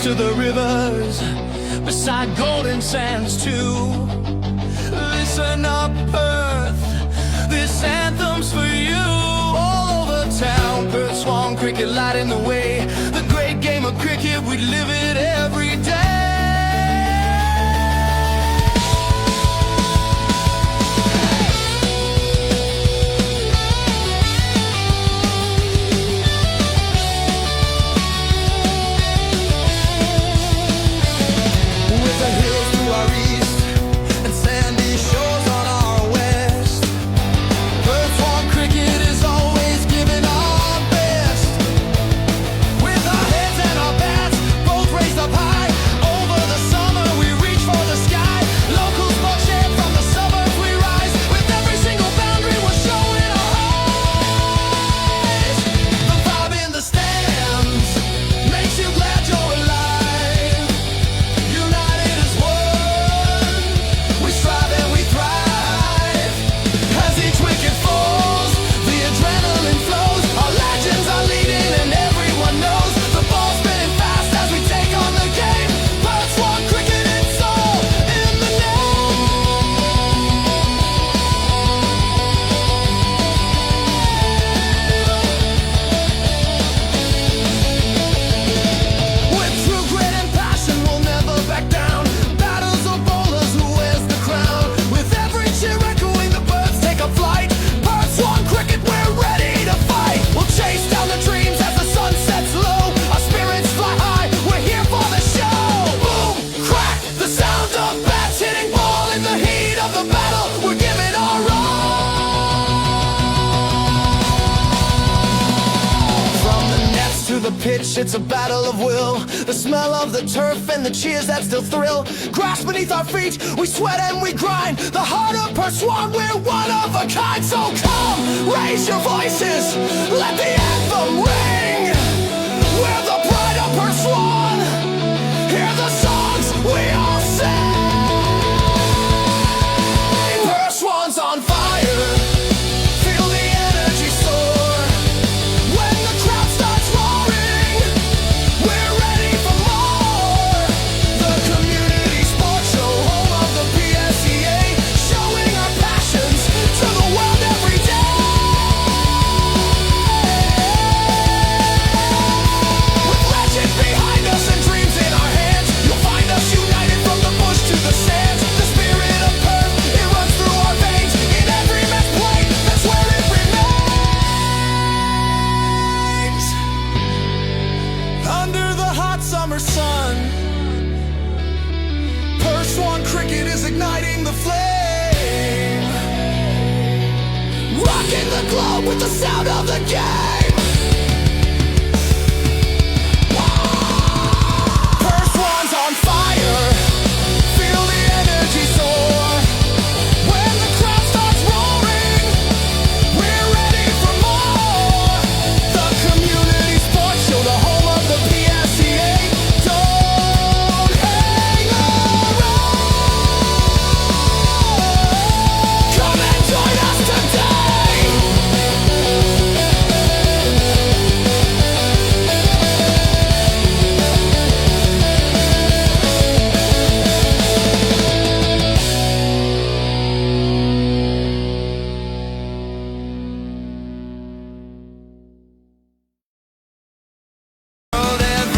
to the rivers, beside golden sands too. Listen up, Earth, this anthem's for you. All over town, bird, swan, cricket lighting the way. The great game of cricket, we live it every day. The pitch, it's a battle of will. The smell of the turf and the cheers that still thrill. Grass beneath our feet, we sweat and we grind. The heart of per swan, we're one of a kind. So come, raise your voices, let the anthem ring. We're the pride of per swan. Hear the songs we all sing. Per swan's on fire. Feel the energy soar. When the crowd starts roaring, we're ready for more. The community sports show, home of the PSCA, showing our passions to the world every day. With legends behind us and dreams in our hands, you'll find us united from the bush to the sands. The spirit of Perth, it runs through our veins. In every match played, that's where it remains. Under the hot summer sun, per swan cricket is igniting the flame, rocking the globe with the sound of the game. Per swan's on fire. Feel the energy soar. When the crowd starts roaring, we're ready for more. The community sports show, the home of the PSCA. Don't hang around. Come and join us today.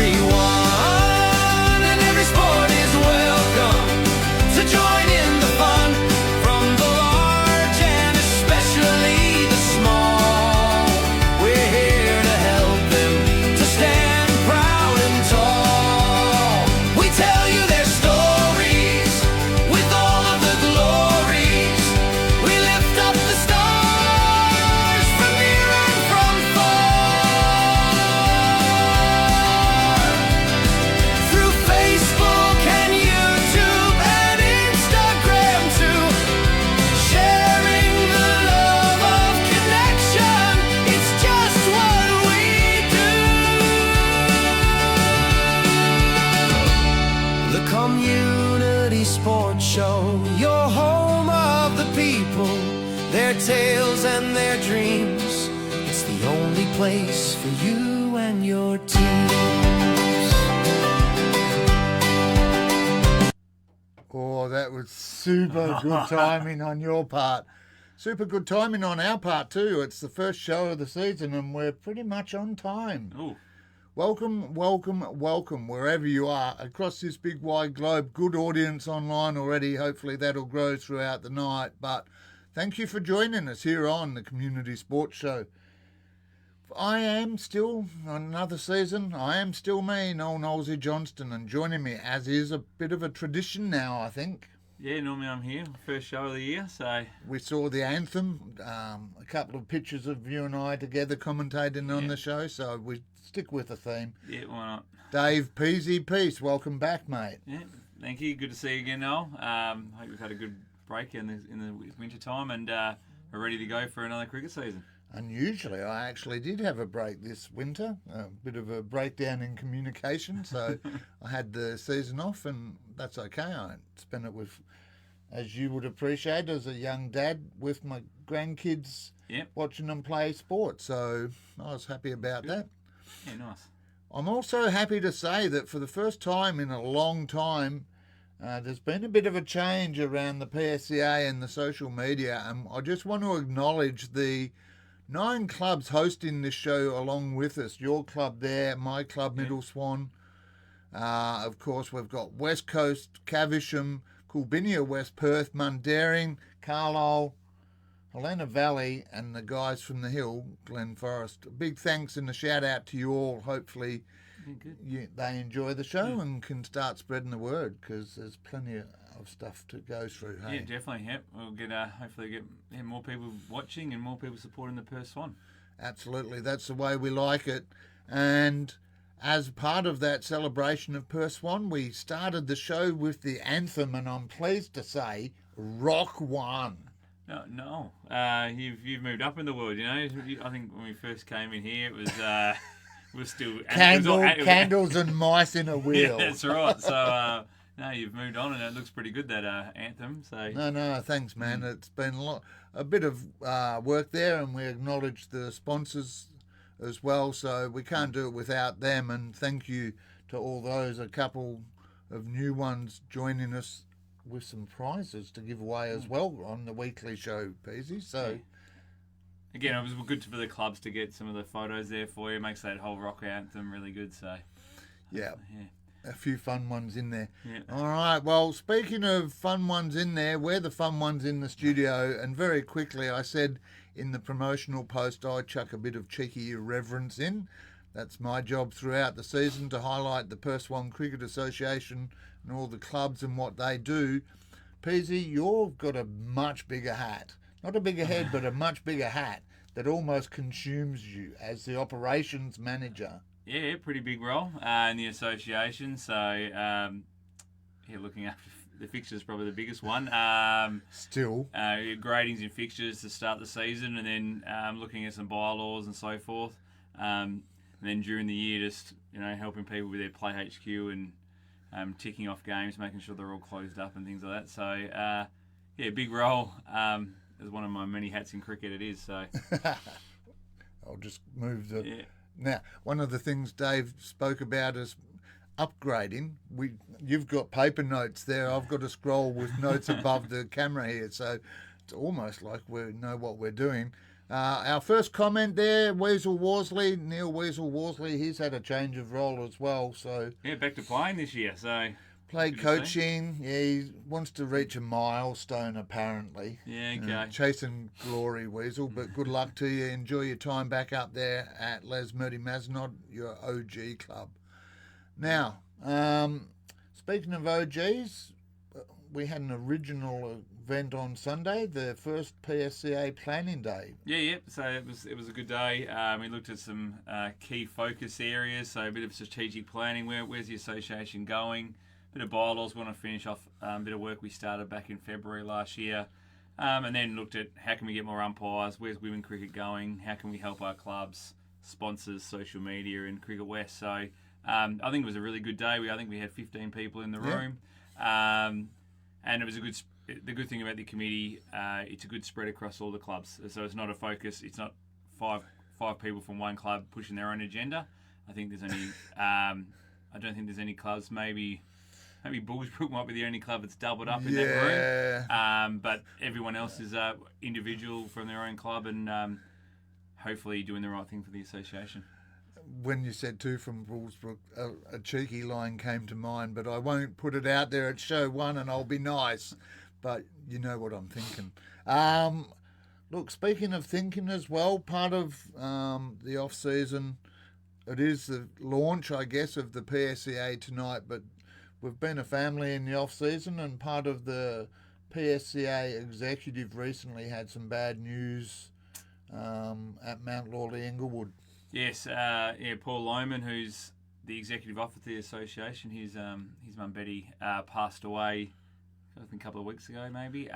Everyone and every sport is welcome to join in the fun, from the large and especially the small. We're here to help them to stand proud and tall. We tell you their stories with all of the glories. We lift up the stars from near and from far. Through Facebook and YouTube and Instagram too, sharing the love of connection, it's just what we do. The Community Sports Show, your home of the people, their tales and their dreams. It's the only place for you and your teams. was super good timing on your part. Super good timing on our part too. It's the first show of the season and we're pretty much on time. Ooh. Welcome, welcome, welcome, wherever you are, across this big wide globe. Good audience online already. Hopefully that'll grow throughout the night. But thank you for joining us here on the Community Sports Show. I am still, another season, I am still me, Noel Nosey Johnston, and joining me, as is a bit of a tradition now, I think. Yeah, normally I'm here, first show of the year, so... We saw the anthem, a couple of pictures of you and I together commentating on the show, so we stick with the theme. Yeah, why not? Dave Pease, Peace, welcome back, mate. Yeah, thank you. Good to see you again, Noel. Hope we've had a good break in the winter time and are ready to go for another cricket season. Unusually, I actually did have a break this winter, a bit of a breakdown in communication, so I had the season off, and that's okay. I spent it with, as you would appreciate, as a young dad, with my grandkids, watching them play sport, so I was happy about that. Yeah, nice. I'm also happy to say that for the first time in a long time, there's been a bit of a change around the PSCA and the social media, and I just want to acknowledge the 9 clubs hosting this show along with us. Your club there, my club, Middle Swan. Of course, we've got West Coast, Caversham, Coolbinia, West Perth, Mundaring, Carlisle, Helena Valley, and the guys from the Hill, Glen Forest. A big thanks and a shout out to you all. Hopefully they enjoy the show and can start spreading the word, because there's plenty of stuff to go through. Hey? Yeah, definitely. Yep, we'll get hopefully get more people watching and more people supporting the Perth Swan. Absolutely, that's the way we like it. And as part of that celebration of Perth Swan, we started the show with the anthem, and I'm pleased to say, Rock One. No, you've moved up in the world. You know, I think when we first came in here, it was still candles and mice in a wheel. Yeah, that's right. So. No, you've moved on, and it looks pretty good, that anthem. So No, thanks, man. It's been a bit of work there, and we acknowledge the sponsors as well, so we can't do it without them. And thank you to all those, a couple of new ones joining us with some prizes to give away as well on the weekly show, Peasy. So again, it was good for the clubs to get some of the photos there for you. It makes that whole rock anthem really good. So yeah. A few fun ones in there. Yeah. All right. Well, speaking of fun ones in there, we're the fun ones in the studio. And very quickly, I said in the promotional post, I chuck a bit of cheeky irreverence in. That's my job throughout the season, to highlight the Perth Swan Cricket Association and all the clubs and what they do. Peasy, you've got a much bigger hat. Not a bigger head, but a much bigger hat that almost consumes you as the operations manager. Yeah, pretty big role in the association. So, looking after the fixtures is probably the biggest one. Still. Gradings and fixtures to start the season, and then looking at some bylaws and so forth. And then during the year, just helping people with their Play HQ and ticking off games, making sure they're all closed up and things like that. So, big role. As one of my many hats in cricket, it is. So, I'll just move the. Yeah. Now, one of the things Dave spoke about is upgrading. You've got paper notes there. I've got to scroll with notes above the camera here, so it's almost like we know what we're doing. Our first comment there, Neil Weasel Worsley, he's had a change of role as well. So back to playing this year. So played coaching. Yeah, he wants to reach a milestone apparently. Yeah, okay. Chasing glory, Weasel. But good luck to you. Enjoy your time back up there at Les Murdy Mazenod, your OG club. Now, speaking of OGs, we had an original event on Sunday, the first PSCA planning day. Yeah. So it was a good day. We looked at some key focus areas. So a bit of strategic planning. Where's the association going? Bit of bylaws. We want to finish off a bit of work we started back in February last year, and then looked at how can we get more umpires. Where's women cricket going? How can we help our clubs, sponsors, social media, and Cricket West? So I think it was a really good day. I think we had 15 people in the room, and it was the good thing about the committee, it's a good spread across all the clubs. So it's not a focus. It's not five people from one club pushing their own agenda. I think there's only I don't think there's any clubs, maybe maybe Bullsbrook might be the only club that's doubled up in that room. But everyone else is individual from their own club and hopefully doing the right thing for the association. When you said two from Bullsbrook, a cheeky line came to mind, but I won't put it out there at show one and I'll be nice. But you know what I'm thinking. Look, speaking of thinking as well, part of the off-season, it is the launch, I guess, of the PSCA tonight, but we've been a family in the off-season, and part of the PSCA executive recently had some bad news at Mount Lawley Inglewood. Yes, Paul Lohman, who's the executive officer of the association, his mum Betty passed away, I think a couple of weeks ago maybe.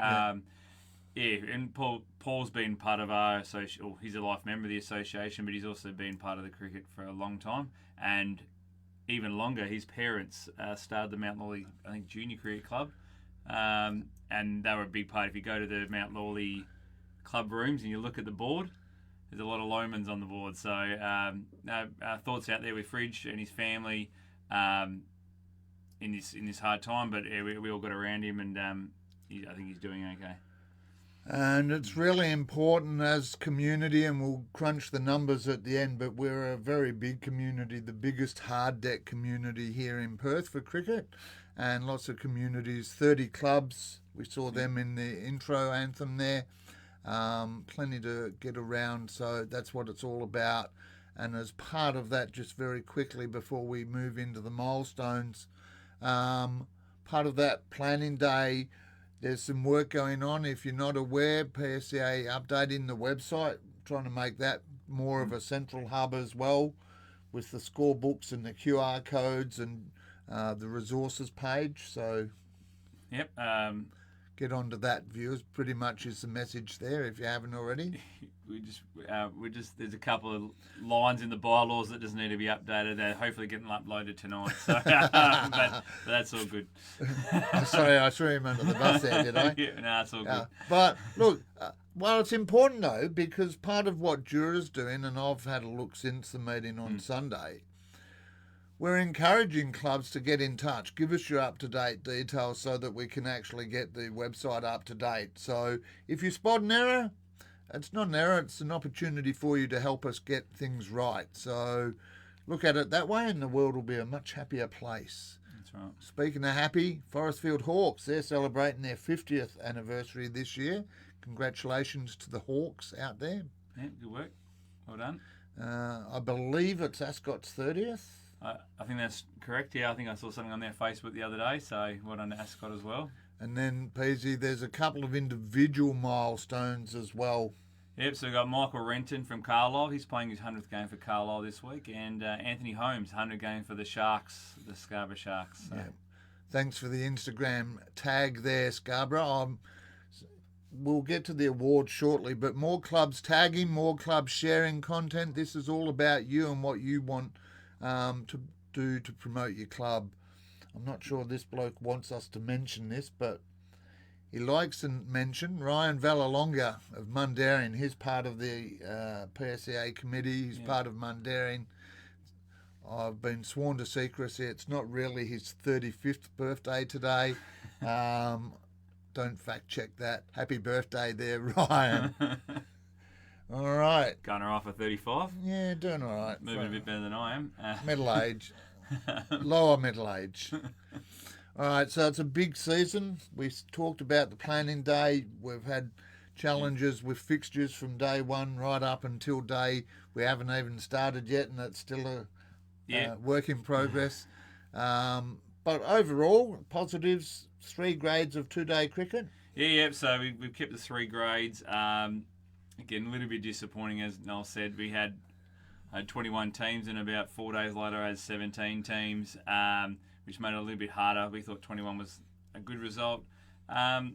And Paul's been part of our association. Well, he's a life member of the association, but he's also been part of the cricket for a long time, and even longer. His parents started the Mount Lawley, I think, Junior Cricket Club, and they were a big part. If you go to the Mount Lawley club rooms and you look at the board, there's a lot of Lohmans on the board. So our thoughts out there with Fridge and his family in this hard time. But we all got around him, and I think he's doing okay. And it's really important as community, and we'll crunch the numbers at the end, but we're a very big community, the biggest hard deck community here in Perth for cricket, and lots of communities, 30 clubs. We saw them in the intro anthem there. Plenty to get around, so that's what it's all about. And as part of that, just very quickly before we move into the milestones, part of that planning day, there's some work going on. If you're not aware, PSCA updating the website, trying to make that more of a central hub as well, with the scorebooks and the QR codes and the resources page. So, yep. Get onto that, viewers. Pretty much is the message there if you haven't already. We just there's a couple of lines in the bylaws that just need to be updated. They're hopefully getting uploaded tonight. So, but that's all good. Sorry, I threw him under the bus there, did I? Yeah, no, it's all good. But look, well, it's important though, because part of what Jura's doing, and I've had a look since the meeting on Sunday, we're encouraging clubs to get in touch. Give us your up-to-date details so that we can actually get the website up to date. So if you spot an error, it's not an error, it's an opportunity for you to help us get things right. So look at it that way and the world will be a much happier place. That's right. Speaking of happy, Forestfield Hawks, they're celebrating their 50th anniversary this year. Congratulations to the Hawks out there. Yeah, good work. Well done. I believe it's Ascot's 30th. I think that's correct. Yeah, I think I saw something on their Facebook the other day. So well done to Ascot as well. And then, Peasy, there's a couple of individual milestones as well. Yep, so we've got Michael Renton from Carlisle. He's playing his 100th game for Carlisle this week. And Anthony Holmes, 100 game for the Sharks, the Scarborough Sharks. So. Yeah. Thanks for the Instagram tag there, Scarborough. We'll get to the awards shortly, but more clubs tagging, more clubs sharing content. This is all about you and what you want to do to promote your club. I'm not sure this bloke wants us to mention this, but he likes to mention Ryan Valalonga of Mundaring. He's part of the PSCA committee. He's part of Mundaring. I've been sworn to secrecy. It's not really his 35th birthday today. Don't fact check that. Happy birthday there, Ryan. All right. Going off at 35. Yeah, doing all right. Moving a bit better than I am. Middle age. Lower middle age. All right, so it's a big season. We talked about the planning day. We've had challenges with fixtures from day one right up until day we haven't even started yet, and it's still a work in progress. But overall, positives, 3 grades of 2-day cricket. Yeah. So we've kept the 3 grades. Again, a little bit disappointing, as Noel said. We had 21 teams, and about 4 days later, I had 17 teams, which made it a little bit harder. We thought 21 was a good result. Not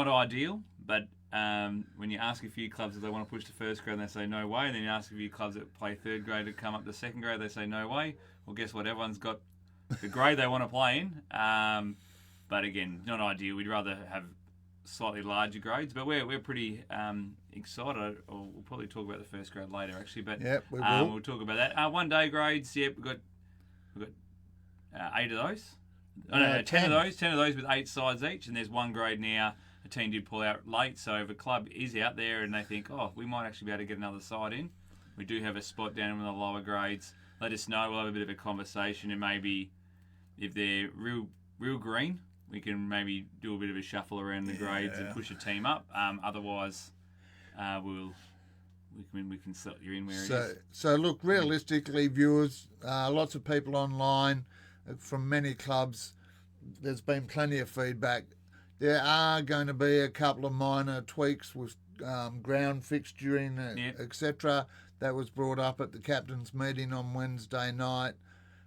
ideal, but when you ask a few clubs if they want to push to first grade, they say no way. And then you ask a few clubs that play 3rd grade to come up to 2nd grade, they say no way. Well, guess what? Everyone's got the grade they want to play in. But again, not ideal. We'd rather have slightly larger grades, but we're pretty excited. Or we'll probably talk about the 1st grade later, actually. But we will. We'll talk about that. 1-day grades. Yep, we've got 8 of those. Oh, no, 10 10. of those. 10 of those with 8 sides each, and there's one grade now. A team did pull out late, so if a club is out there and they think, oh, we might actually be able to get another side in, we do have a spot down in the lower grades. Let us know. We'll have a bit of a conversation, and maybe if they're real green, we can maybe do a bit of a shuffle around the grades and push a team up. Otherwise, we can slot you in where it is. So look, realistically, viewers, lots of people online from many clubs. There's been plenty of feedback. There are going to be a couple of minor tweaks with ground fixturing, etc. That was brought up at the captain's meeting on Wednesday night.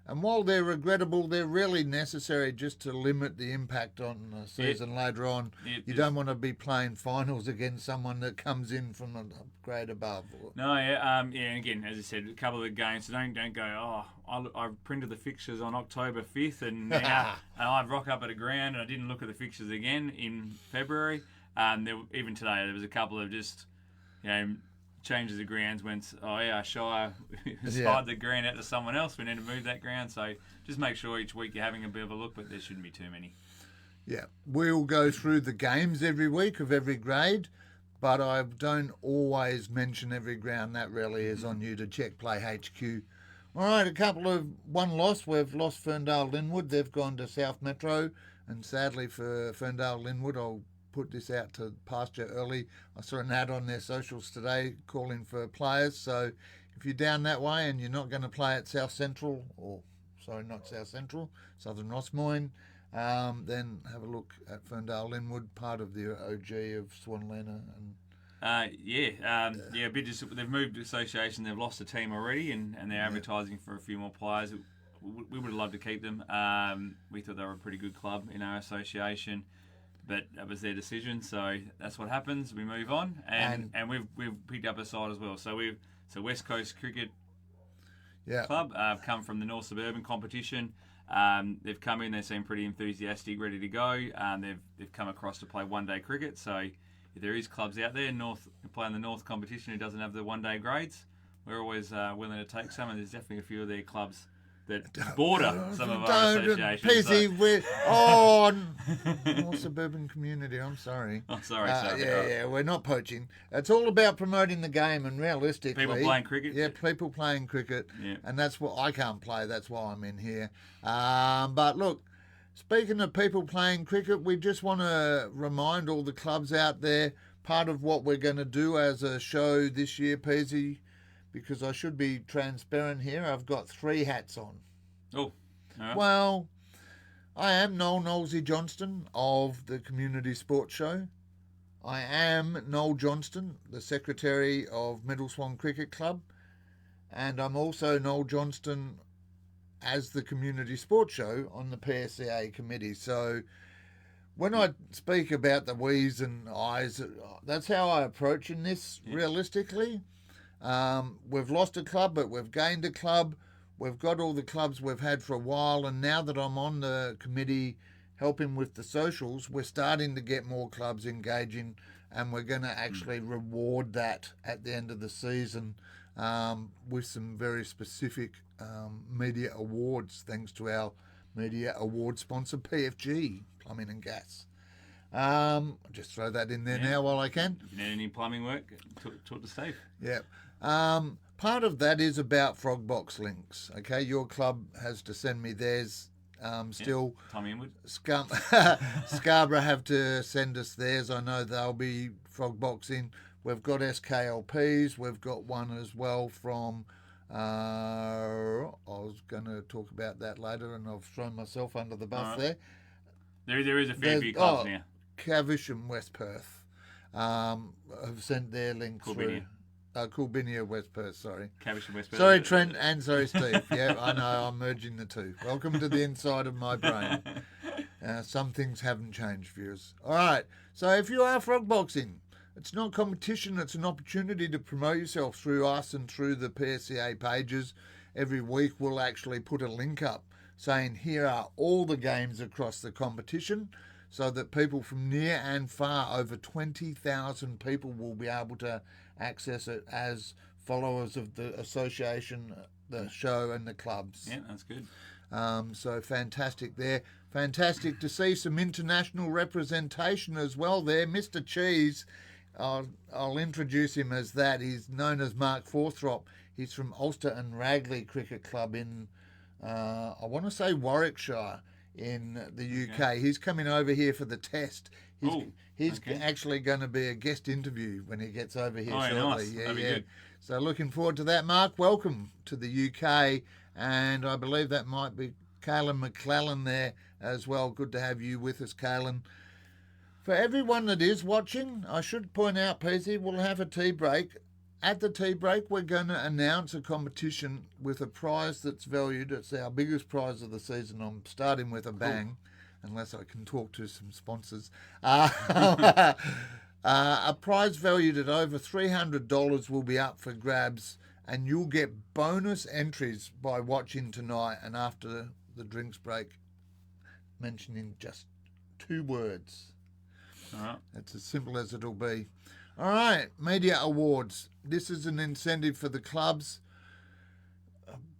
And while they're regrettable, they're really necessary just to limit the impact on the season later on. You don't want to be playing finals against someone that comes in from a grade above. No, and again, as I said, a couple of the games, so don't go, I printed the fixtures on October 5th and now I rock up at a ground and I didn't look at the fixtures again in February. Even today, there was a couple of just, changes of grounds when Shire spied the ground out to someone else. We need to move that ground. So just make sure each week you're having a bit of a look, but there shouldn't be too many. Yeah. We'll go through the games every week of every grade, but I don't always mention every ground. That really is on you to check Play HQ. All right, one loss. We've lost Ferndale Linwood. They've gone to South Metro, and sadly for Ferndale Linwood, I'll put this out to pasture early. I saw an ad on their socials today calling for players. So if you're down that way and you're not going to play at South Central, Southern Rossmoyne, then have a look at Ferndale Linwood, part of the OG of Swanlena. They've moved to association. They've lost a team already, and they're advertising for a few more players. We would have loved to keep them. We thought they were a pretty good club in our association. But that was their decision, so that's what happens. We move on, and we've picked up a side as well. So West Coast Cricket Club have come from the North Suburban competition. They've come in. They seem pretty enthusiastic, ready to go. They've come across to play one-day cricket. So if there is clubs out there playing the North competition who doesn't have the one-day grades, we're always willing to take some. And there's definitely a few of their clubs that border some of our associations. Pease, North Suburban community, I'm sorry. I'm sorry. We're not poaching. It's all about promoting the game, and realistically... People playing cricket? Yeah, people playing cricket, and that's what I can't play, that's why I'm in here. But look, speaking of people playing cricket, we just want to remind all the clubs out there, part of what we're going to do as a show this year, Peasy, because I should be transparent here. I've got 3 hats on. Oh. Right. Well, I am Noel Knowlesy Johnston of the Community Sports Show. I am Noel Johnston, the Secretary of Middle Swan Cricket Club. And I'm also Noel Johnston as the Community Sports Show on the PSCA committee. So when I speak about the we's and I's, that's how I approach in this realistically. We've lost a club, but we've gained a club. We've got all the clubs we've had for a while, and now that I'm on the committee helping with the socials, we're starting to get more clubs engaging, and we're going to actually reward that at the end of the season with some very specific media awards, thanks to our media award sponsor, PFG, Plumbing and Gas. I'll just throw that in there now while I can. If you need any plumbing work, talk to Steve. Yeah. Part of that is about Frogbox links. Okay, your club has to send me theirs still. Tommy Inwood. Scarborough have to send us theirs. I know they'll be Frogboxing. We've got SKLPs. We've got one as well from... I was going to talk about that later, and I've thrown myself under the bus there. There is a fair few clubs now. Cavish and West Perth have sent their links through. Coolbinia, West Perth, sorry. Cavish and West Perth. Sorry, Trent, and sorry, Steve. Yeah, I know, I'm merging the two. Welcome to the inside of my brain. Some things haven't changed, viewers. All right, so if you are frogboxing, it's not competition, it's an opportunity to promote yourself through us and through the PSCA pages. Every week we'll actually put a link up saying here are all the games across the competition, so that people from near and far, over 20,000 people, will be able to access it as followers of the association, the show and the clubs. Yeah, that's good. So fantastic there. Fantastic to see some international representation as well there. Mr. Cheese, I'll introduce him as that. He's known as Mark Forthrop. He's from Ulster and Ragley Cricket Club in, I want to say Warwickshire in the UK. Okay. He's coming over here for the test. He's okay. actually going to be a guest interview when he gets over here Oh, shortly. nice. That'd be good. So looking forward to that. Mark, welcome to the UK. And I believe that might be Caelan McClellan there as well. Good to have you with us, Caelan. For everyone that is watching, I should point out, Peasy, we'll have a tea break. At the tea break, we're going to announce a competition with a prize that's valued. It's our biggest prize of the season. I'm starting with a bang, unless I can talk to some sponsors. A prize valued at over $300 will be up for grabs, and you'll get bonus entries by watching tonight and after the drinks break, mentioning just 2 words. All right. That's as simple as it'll be. All right, media awards. This is an incentive for the clubs,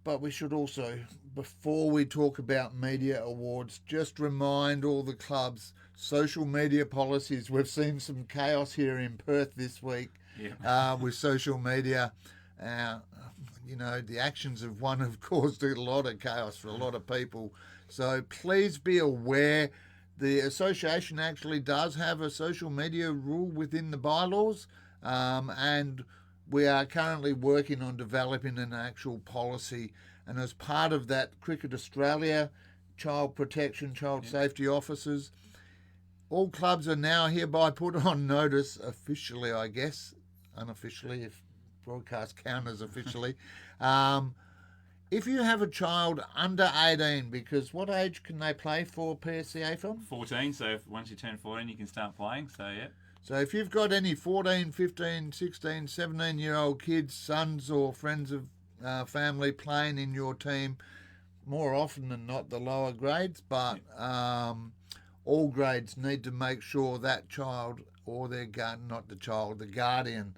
but we should also, before we talk about media awards, just remind all the clubs social media policies. We've seen some chaos here in Perth this week with social media. The actions of one have caused a lot of chaos for a lot of people. So please be aware. The association actually does have a social media rule within the bylaws, and we are currently working on developing an actual policy. And as part of that, Cricket Australia, child protection, child safety officers, all clubs are now hereby put on notice, officially, I guess, unofficially, if broadcast count as officially, if you have a child under 18, because what age can they play for PSCA from? 14, so once you turn 14, you can start playing, so yeah. So if you've got any 14, 15, 16, 17-year-old kids, sons or friends of family playing in your team, more often than not the lower grades, but all grades need to make sure that child or their guardian, not the child, the guardian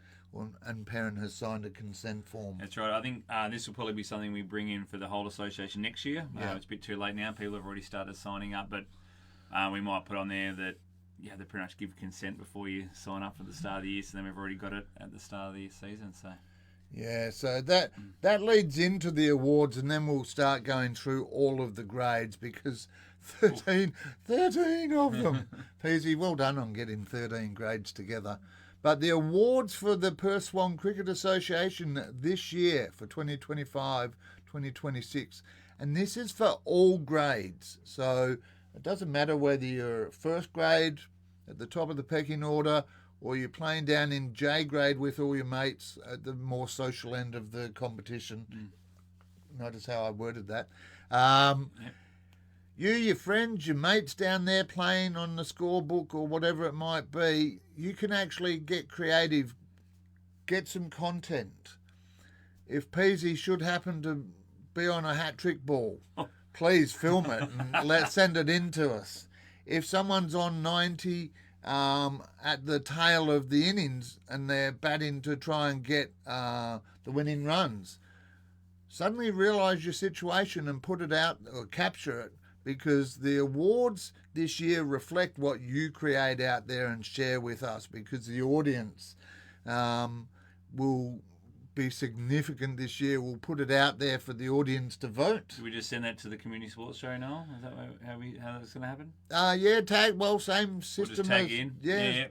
and parent has signed a consent form. That's right. I think this will probably be something we bring in for the whole association next year. It's a bit too late now. People have already started signing up, but we might put on there that they pretty much give consent before you sign up for the start of the year, so then we've already got it at the start of the season. So yeah, so that leads into the awards, and then we'll start going through all of the grades, because 13 of them. Peasy, well done on getting 13 grades together. But the awards for the Perth Swan Cricket Association this year for 2025-2026, and this is for all grades. So it doesn't matter whether you're first grade at the top of the pecking order or you're playing down in J grade with all your mates at the more social end of the competition. Notice how I worded that. You, your friends, your mates down there playing on the scorebook or whatever it might be, you can actually get creative, get some content. If Peasy should happen to be on a hat-trick ball, please film it and send it in to us. If someone's on 90 at the tail of the innings and they're batting to try and get the winning runs, suddenly realise your situation and put it out or capture it, because the awards this year reflect what you create out there and share with us, because the audience will be significant this year. We'll put it out there for the audience to vote. Do we just send that to the community sports show now? Is that how that's going to happen? Same system tag as in?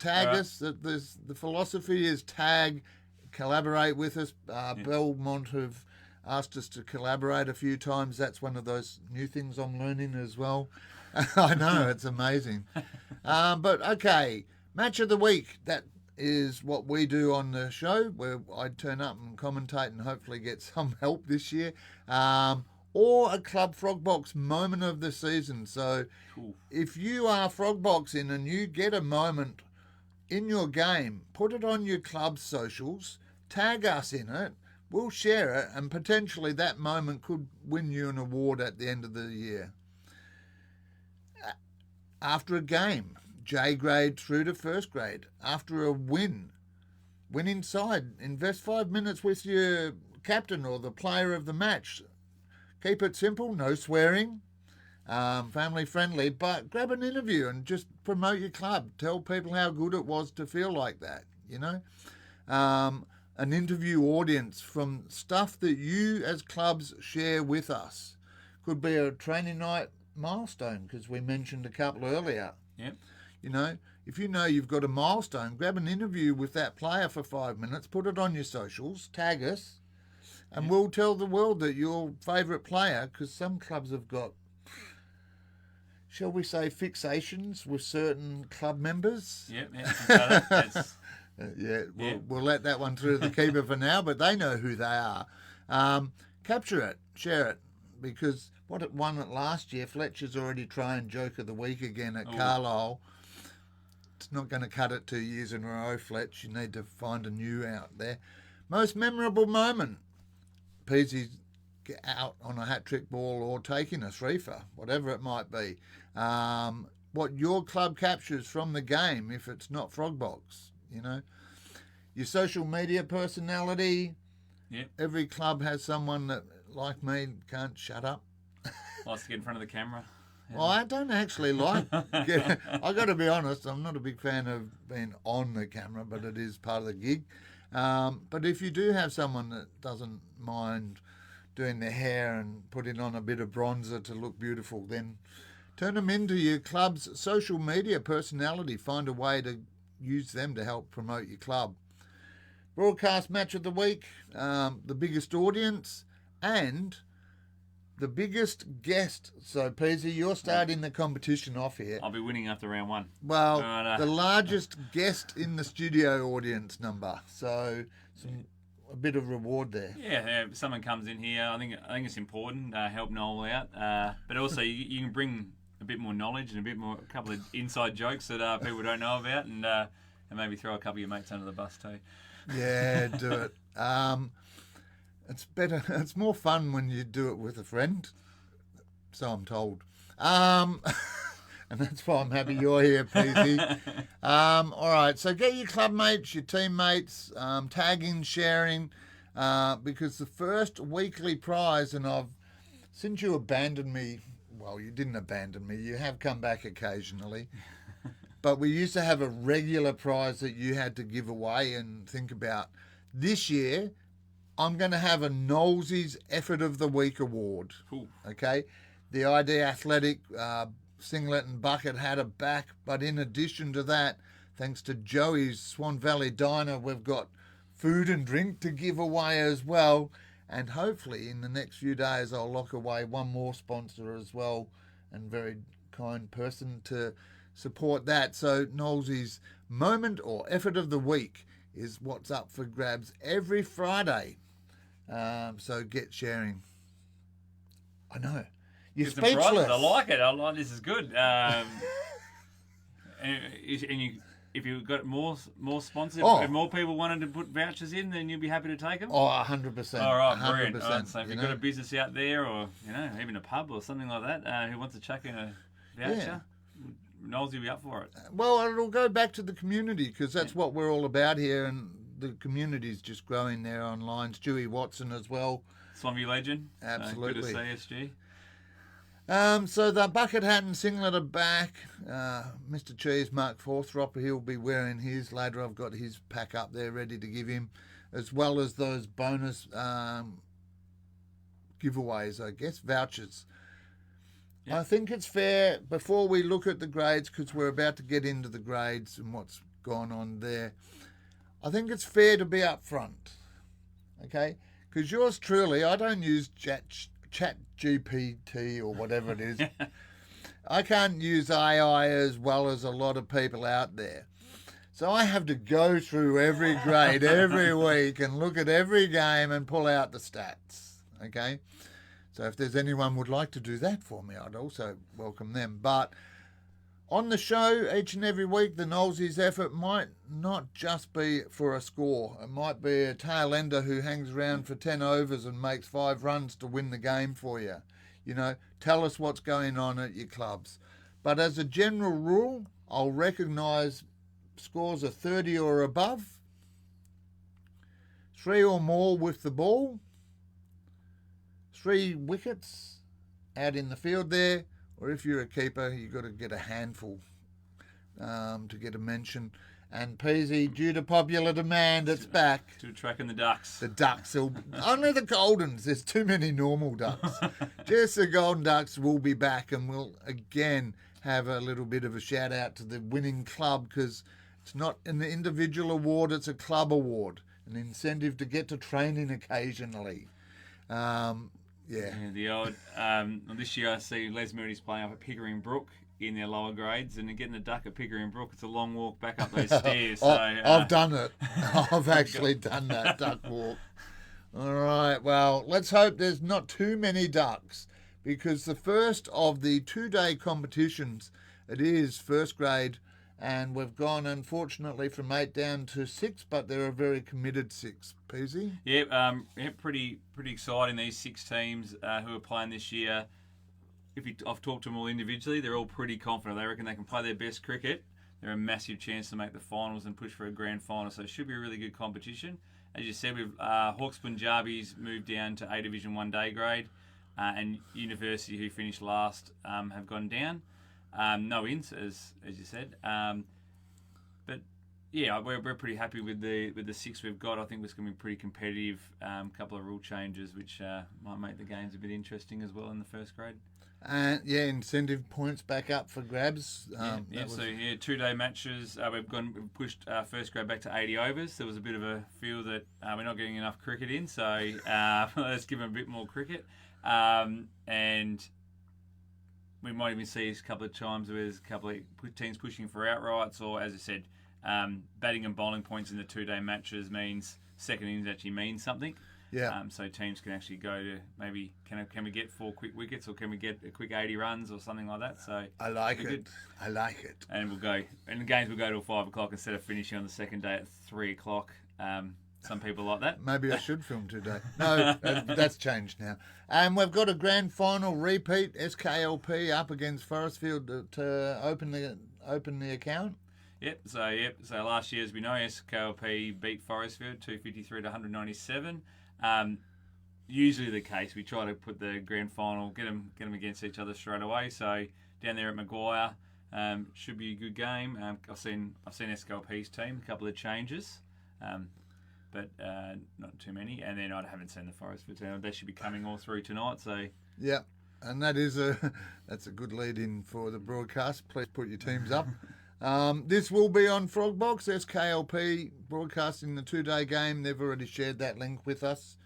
tag right. us. The philosophy is tag, collaborate with us. Belmont have asked us to collaborate a few times. That's one of those new things I'm learning as well. I know, it's amazing. But okay, match of the week. That is what we do on the show, where I turn up and commentate and hopefully get some help this year. Or a Club Frogbox moment of the season. So if you are frogboxing and you get a moment in your game, put it on your club socials, tag us in it, we'll share it, and potentially that moment could win you an award at the end of the year. After a game, J grade through to first grade. After a winning side, invest 5 minutes with your captain or the player of the match. Keep it simple, no swearing, family friendly, but grab an interview and just promote your club. Tell people how good it was to feel like that, you know. An interview audience from stuff that you as clubs share with us. Could be a training night milestone, because we mentioned a couple earlier. Yep. You know, if you know you've got a milestone, grab an interview with that player for 5 minutes, put it on your socials, tag us, and we'll tell the world that your favourite player, because some clubs have got, shall we say, fixations with certain club members. Yep. That's We'll let that one through the keeper for now, but they know who they are. Capture it, share it, because what it won it last year, Fletcher's already trying Joke of the Week again at Carlisle. It's not going to cut it 2 years in a row, Fletch. You need to find a new out there. Most memorable moment, Pease out on a hat-trick ball or taking a threefer, whatever it might be. What your club captures from the game, if it's not Frogbox, you know. Your social media personality. Yep. Every club has someone that, like me, can't shut up. Likes to get in front of the camera. Yeah. Well, I don't actually like I got to be honest, I'm not a big fan of being on the camera, but it is part of the gig. But if you do have someone that doesn't mind doing their hair and putting on a bit of bronzer to look beautiful, then turn them into your club's social media personality. Find a way to use them to help promote your club. Broadcast match of the week, the biggest audience, and the biggest guest. So, Peasy, you're starting the competition off here. I'll be winning after round one. Well, the largest guest in the studio audience number. So, a bit of reward there. Yeah, if someone comes in here, I think it's important, help Noel out. But also, you can bring a bit more knowledge and a couple of inside jokes that people don't know about, and maybe throw a couple of your mates under the bus too. Yeah, do it. It's better. It's more fun when you do it with a friend. So I'm told. And that's why I'm happy you're here, Peasy. All right, so get your club mates, your teammates, tagging, sharing, because the first weekly prize, and since you abandoned me, well, you didn't abandon me, you have come back occasionally, but we used to have a regular prize that you had to give away and think about. This year, I'm going to have a Knowlesies Effort of the Week award. Ooh. Okay? The ID Athletic singlet and bucket hat are back, but in addition to that, thanks to Joey's Swan Valley Diner, we've got food and drink to give away as well. And hopefully in the next few days, I'll lock away one more sponsor as well, and very kind person to support that. So Knowlesies Moment or Effort of the Week is what's up for grabs every Friday. So get sharing. I know. You're It's surprising. speechless. I like it. This is good. And if you've got more sponsors, if more people wanted to put vouchers in, then you'd be happy to take them? Oh, 100%. All right, brilliant. 100%, All right, so if you've got a business out there, or even a pub or something like that, who wants to chuck in a voucher, Knowles will be up for it. Well, it'll go back to the community, because that's what we're all about here, and the community's just growing there online. Stewie Watson as well. Swanview legend. Absolutely. Good to see, SG. So the bucket hat and singlet are back. Mr. Cheese, Mark Forthrop, he'll be wearing his later. I've got his pack up there ready to give him, as well as those bonus giveaways, I guess, vouchers. Yep. I think it's fair, before we look at the grades, because we're about to get into the grades and what's gone on there, I think it's fair to be up front, okay? Because yours truly, I don't use Chat GPT or whatever it is. I can't use AI as well as a lot of people out there. So I have to go through every grade every week and look at every game and pull out the stats, okay? So if there's anyone would like to do that for me, I'd also welcome them. But on the show, each and every week, the Knowlesies effort might not just be for a score. It might be a tail ender who hangs around for 10 overs and makes 5 runs to win the game for you. You know, tell us what's going on at your clubs. But as a general rule, I'll recognise scores of 30 or above, 3 or more with the ball, 3 wickets out in the field there, or if you're a keeper, you've got to get a handful to get a mention. And Pease, due to popular demand, it's back. To tracking the ducks. The ducks, only the Goldens. There's too many normal ducks. Just the Golden Ducks will be back, and we'll again have a little bit of a shout out to the winning club, because it's not an individual award, it's a club award, an incentive to get to training occasionally. The old. This year I see Les Moody's playing up at Pickering Brook in their lower grades, and getting the duck at Pickering Brook, it's a long walk back up those stairs. So, I've done it. I've actually done that duck walk. All right, well, let's hope there's not too many ducks, because the first of the 2-day competitions, it is first grade, and we've gone, unfortunately, from 8 down to 6, but they're a very committed 6. Peasy? Yeah, pretty exciting, these 6 teams who are playing this year. I've talked to them all individually, they're all pretty confident. They reckon they can play their best cricket. They're a massive chance to make the finals and push for a grand final, so it should be a really good competition. As you said, we've Hawks Punjabis moved down to A Division 1 day grade, and University, who finished last, have gone down. No ins, as you said. But yeah, we're pretty happy with the 6 we've got. I think it's going to be pretty competitive. Couple of rule changes which might make the games a bit interesting as well in the first grade. And incentive points back up for grabs. 2-day matches. We've pushed first grade back to 80 overs. There was a bit of a feel that we're not getting enough cricket in, so let's give them a bit more cricket. And we might even see a couple of times where there's a couple of teams pushing for outrights, or, as I said, batting and bowling points in the 2-day matches means second innings actually means something. Yeah. So teams can actually go to maybe can we get 4 quick wickets, or can we get a quick 80 runs or something like that. So I like it. I like it. And the games will go till 5 o'clock instead of finishing on the second day at 3 o'clock. Some people like that. Maybe I should film today. No, that's changed now. And we've got a grand final repeat. SKLP up against Forestfield to open the account. So last year, as we know, SKLP beat Forestfield 253 to 197. Usually the case, we try to put the grand final, get them against each other straight away. So down there at Maguire, should be a good game. I've seen SKLP's team, a couple of changes, but not too many. And then I haven't seen the Forestfield team. They should be coming all through tonight. So yeah, and that's a good lead in for the broadcast. Please put your teams up. This will be on Frogbox. SKLP broadcasting the 2-day game. They've already shared that link with us.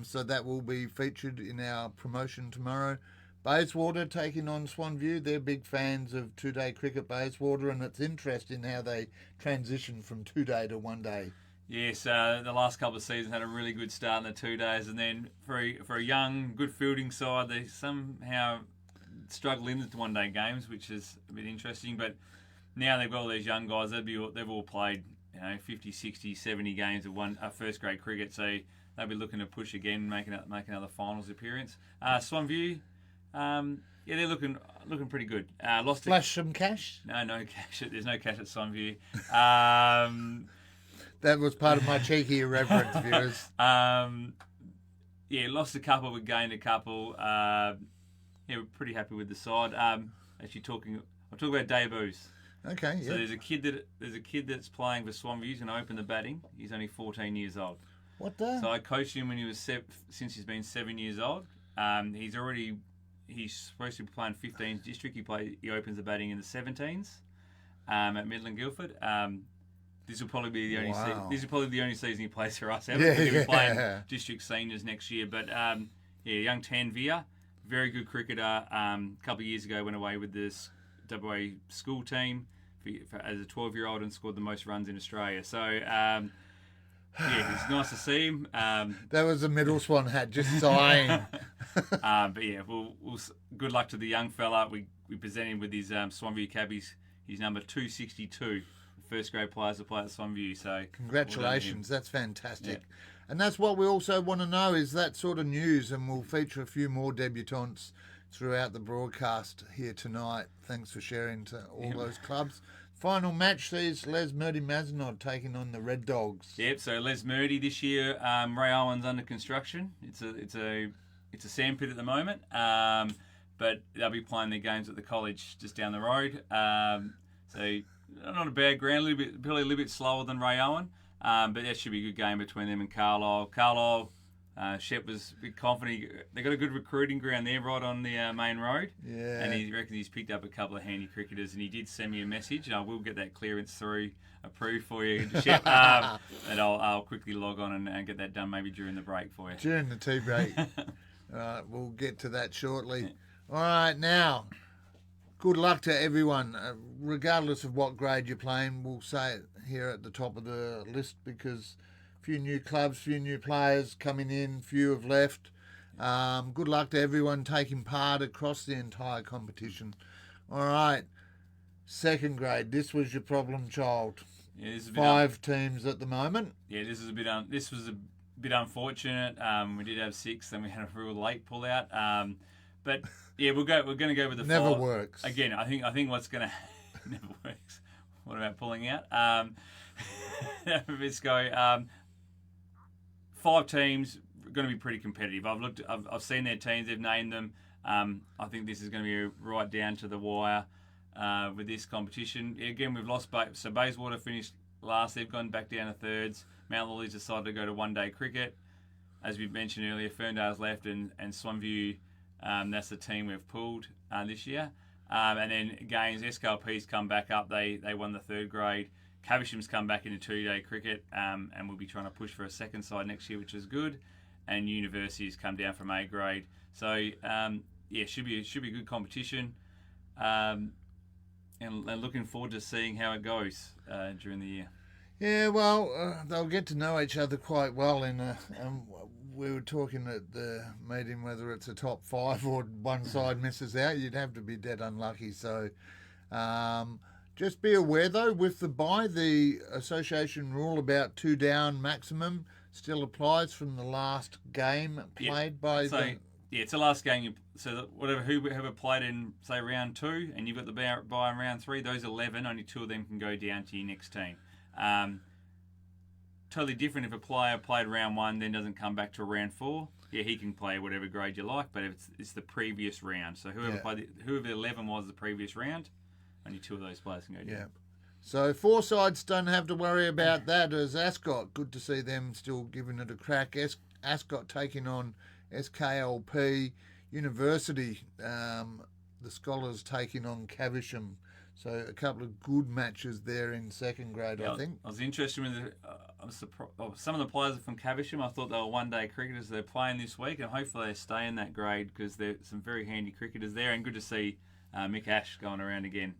So that will be featured in our promotion tomorrow. Bayswater taking on Swanview. They're big fans of 2-day cricket, Bayswater, and it's interesting how they transition from 2-day to 1-day. Yes, the last couple of seasons had a really good start in the 2 days, and then for a young, good fielding side, they somehow struggle in the 1-day games, which is a bit interesting. But now they've got all these young guys. They've all played 50, 60, 70 games of first grade cricket, so they'll be looking to push again, make another finals appearance. Swanview, they're looking pretty good. Flash some cash? No cash. There's no cash at Swanview. That was part of my cheeky irreverence, viewers. Lost a couple, but gained a couple. We're pretty happy with the side. I'll talk about debuts. Okay, yeah. So there's a kid that's playing for Swanview. He's going to open the batting. He's only 14 years old. What the? So I coached him when he was since he's been 7 years old. He's supposed to be playing 15s district. He opens the batting in the 17s at Midland Guildford. This will probably be the only season he plays for us ever. He'll be playing district seniors next year. But young Tanvir, very good cricketer. A couple of years ago, went away with this WA school team as a 12-year-old and scored the most runs in Australia. So, it's nice to see him. That was a middle swan hat, just sighing. We'll good luck to the young fella. We present him with his Swanview cabbies. He's number 262. First grade players to play at Swanview. So congratulations, that's fantastic. Yeah. And that's what we also want to know, is that sort of news, and we'll feature a few more debutants throughout the broadcast here tonight. Thanks for sharing to all those clubs. Final match sees Les Murdy Mazenod taking on the Red Dogs. Yep, so Les Murdy this year, Ray Owen's under construction. It's a it's a sandpit at the moment, but they'll be playing their games at the college just down the road. So not a bad ground, probably a little bit slower than Ray Owen, but that should be a good game between them and Carlisle. Carlisle, Shep was a bit confident. They got a good recruiting ground there, right on the main road. Yeah. And he reckons he's picked up a couple of handy cricketers, and he did send me a message, and I will get that clearance through approved for you, Shep. And I'll quickly log on and get that done maybe during the break for you. During the tea break. We'll get to that shortly. Yeah. All right, now, good luck to everyone, regardless of what grade you're playing. We'll say it here at the top of the list because few new clubs, few new players coming in, few have left. Good luck to everyone taking part across the entire competition. All right, second grade. This was your problem child. Yeah, this is 5 teams at the moment. Yeah, this was a bit unfortunate. We did have 6, then we had a real late pull out. But yeah, we're going to go with the never 5. Works again. I think what's going to never works. What about pulling out? Let's go. 5 teams going to be pretty competitive. I've seen their teams. They've named them. I think this is going to be right down to the wire with this competition. Again, we've lost. So Bayswater finished last. They've gone back down to thirds. Mount Lily's decided to go to one-day cricket. As we mentioned earlier, Ferndale's left, and Swanview. That's the team we've pulled this year. And then Gaines, SKLP's come back up. They won the 3rd grade. Cavisham's come back into 2-day cricket, and we'll be trying to push for a second side next year, which is good. And University's come down from A grade. So should be a good competition. And looking forward to seeing how it goes during the year. Yeah, well, they'll get to know each other quite well. We were talking at the meeting whether it's a top 5 or one side misses out. You'd have to be dead unlucky. So just be aware, though, with the bye, the association rule about 2 down maximum still applies from the last game played by the... Yeah, it's the last game. So whoever played in, say, round 2, and you've got the bye in round 3, those 11, only 2 of them can go down to your next team. Totally different if a player played round 1, then doesn't come back to round 4. Yeah, he can play whatever grade you like, but it's the previous round. So whoever 11 was the previous round, only 2 of those players can go down. Yeah. So 4 sides don't have to worry about that as Ascot. Good to see them still giving it a crack. Ascot taking on SKLP. University, the Scholars taking on Caversham. So a couple of good matches there in second grade, I think. I was interested in some of the players are from Caversham. I thought they were one-day cricketers. They're playing this week, and hopefully they stay in that grade because there's some very handy cricketers there. And good to see Mick Ash going around again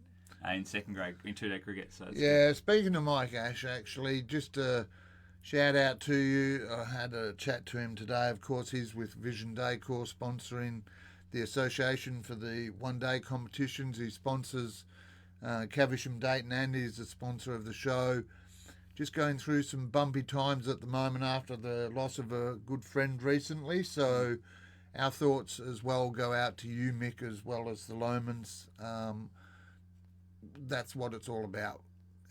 in second grade in 2-day cricket. So good. Speaking of Mike Ash, actually, just a shout out to you. I had a chat to him today. Of course, he's with Vision Day Corps sponsoring the association for the one-day competitions. He sponsors Caversham Dayton, and he's a sponsor of the show. Just going through some bumpy times at the moment after the loss of a good friend recently. So our thoughts as well go out to you, Mick, as well as the Lomans. That's what it's all about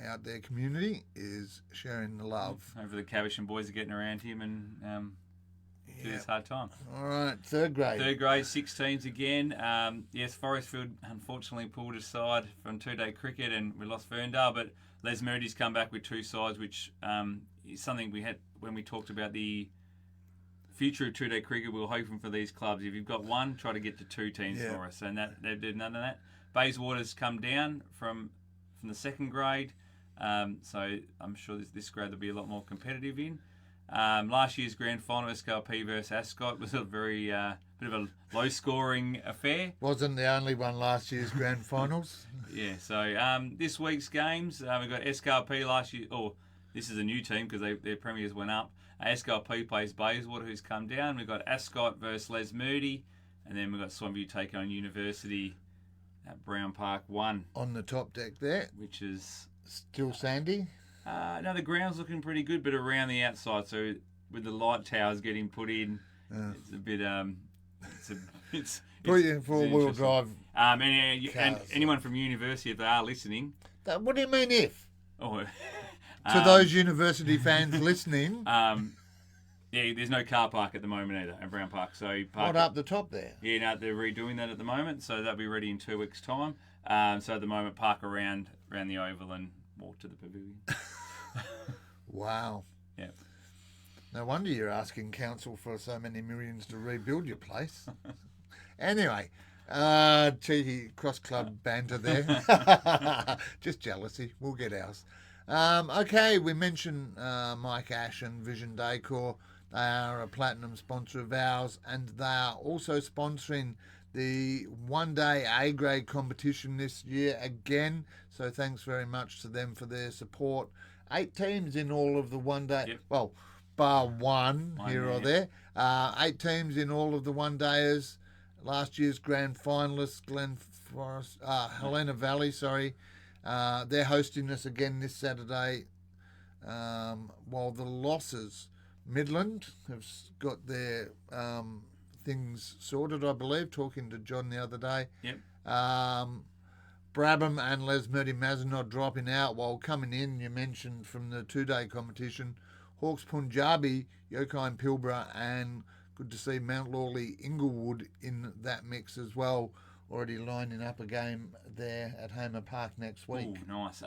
out there. Community is sharing the love. Hopefully the Caversham boys are getting around him and through this hard time. All right, third grade. Third grade, 6 teams again. Yes, Forestfield unfortunately pulled aside from 2-day cricket and we lost Ferndale, but Les Moody's come back with 2 sides, which is something we had when we talked about the future of 2-day cricket. We were hoping for these clubs. If you've got 1, try to get to 2 teams for us. And that they did none of that. Bayswater's come down from the second grade, so I'm sure this grade will be a lot more competitive in. Last year's grand final, SKLP versus Ascot, was a very bit of a low-scoring affair. Wasn't the only one last year's grand finals. Yeah, so this week's games, we've got SKLP last year. This is a new team because their premiers went up. SKLP plays Bayswater, who's come down. We've got Ascot versus Les Moody, and then we've got Swanview taking on University at Brown Park 1. On the top deck there. Which is... still sandy? No, the ground's looking pretty good, but around the outside, so with the light towers getting put in, it's a bit... It's put in four-wheel drive and anyone from University, if they are listening... What do you mean if? To those University fans listening... Yeah, there's no car park at the moment either at Brown Park. So What up the top there? Yeah, no, they're redoing that at the moment, so that'll be ready in 2 weeks' time. So at the moment, park around the oval and walk to the pavilion. Wow. Yeah. No wonder you're asking council for so many millions to rebuild your place. Anyway, cheeky cross-club banter there. Just jealousy. We'll get ours. Okay, we mentioned Mike Ash and Vision Decor. They are a platinum sponsor of ours, and they are also sponsoring the one-day A-grade competition this year again. So thanks very much to them for their support. 8 teams in all of the one-day... Yep. Well, bar one here or there. 8 teams in all of the one-dayers. Last year's grand finalists, Helena Valley, they're hosting us again this Saturday. While the losses, Midland have got their things sorted, I believe, talking to John the other day. Yep. Brabham and Les Mazenod dropping out, while coming in, you mentioned from the 2-day competition, Hawks Punjabi, Yokai and Pilbara, and good to see Mount Lawley Inglewood in that mix as well, already lining up a game there at Homer Park next week. Ooh, nice.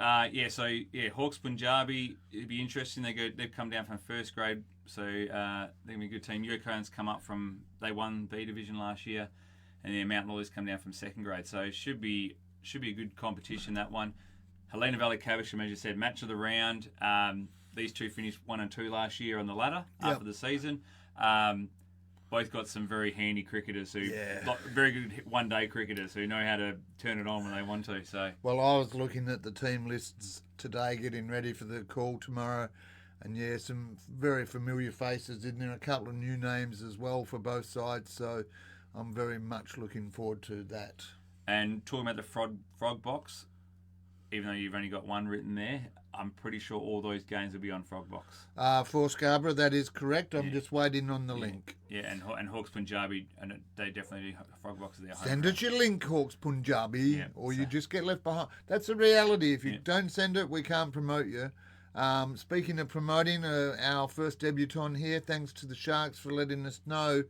Hawks Punjabi, it'd be interesting. They've come down from first grade, so they're going to be a good team. Yokohan's come up they won B Division last year, and then Mount Lawley's come down from second grade, so it should be a good competition, that one. Helena Valley Caversham, as you said, match of the round. These two finished 1 and 2 last year on the ladder after the season. Both got some very handy cricketers very good one-day cricketers who know how to turn it on when they want to. So, well, I was looking at the team lists today, getting ready for the call tomorrow, and some very familiar faces in there. A couple of new names as well for both sides. So, I'm very much looking forward to that. And talking about the frog box, even though you've only got one written there, I'm pretty sure all those games will be on Frogbox. For Scarborough, that is correct. I'm just waiting on the link. Yeah, and Hawks Punjabi, and they definitely do Frogbox at their home. Send us your link, Hawks Punjabi, you just get left behind. That's the reality. If you don't send it, we can't promote you. Speaking of promoting, our first debutant here, thanks to the Sharks for letting us know,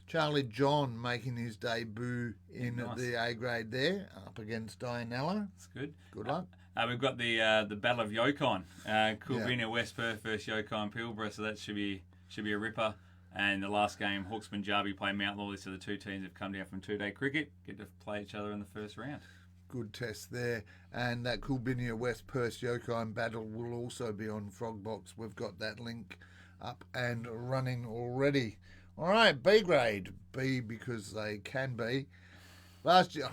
Charlie John making his debut in the A grade there, up against Dianella. That's good. Good luck. We've got the Battle of Yokon. Coolbina, West Perth versus Yokon Pilbara, so that should be a ripper. And the last game, Hawks Punjabi play Mount Lawley, so the two teams have come down from 2-day cricket, get to play each other in the first round. Good test there. And that Coolbina West Perth Yokon battle will also be on Frogbox. We've got that link up and running already. All right, B grade. B because they can be. Last year,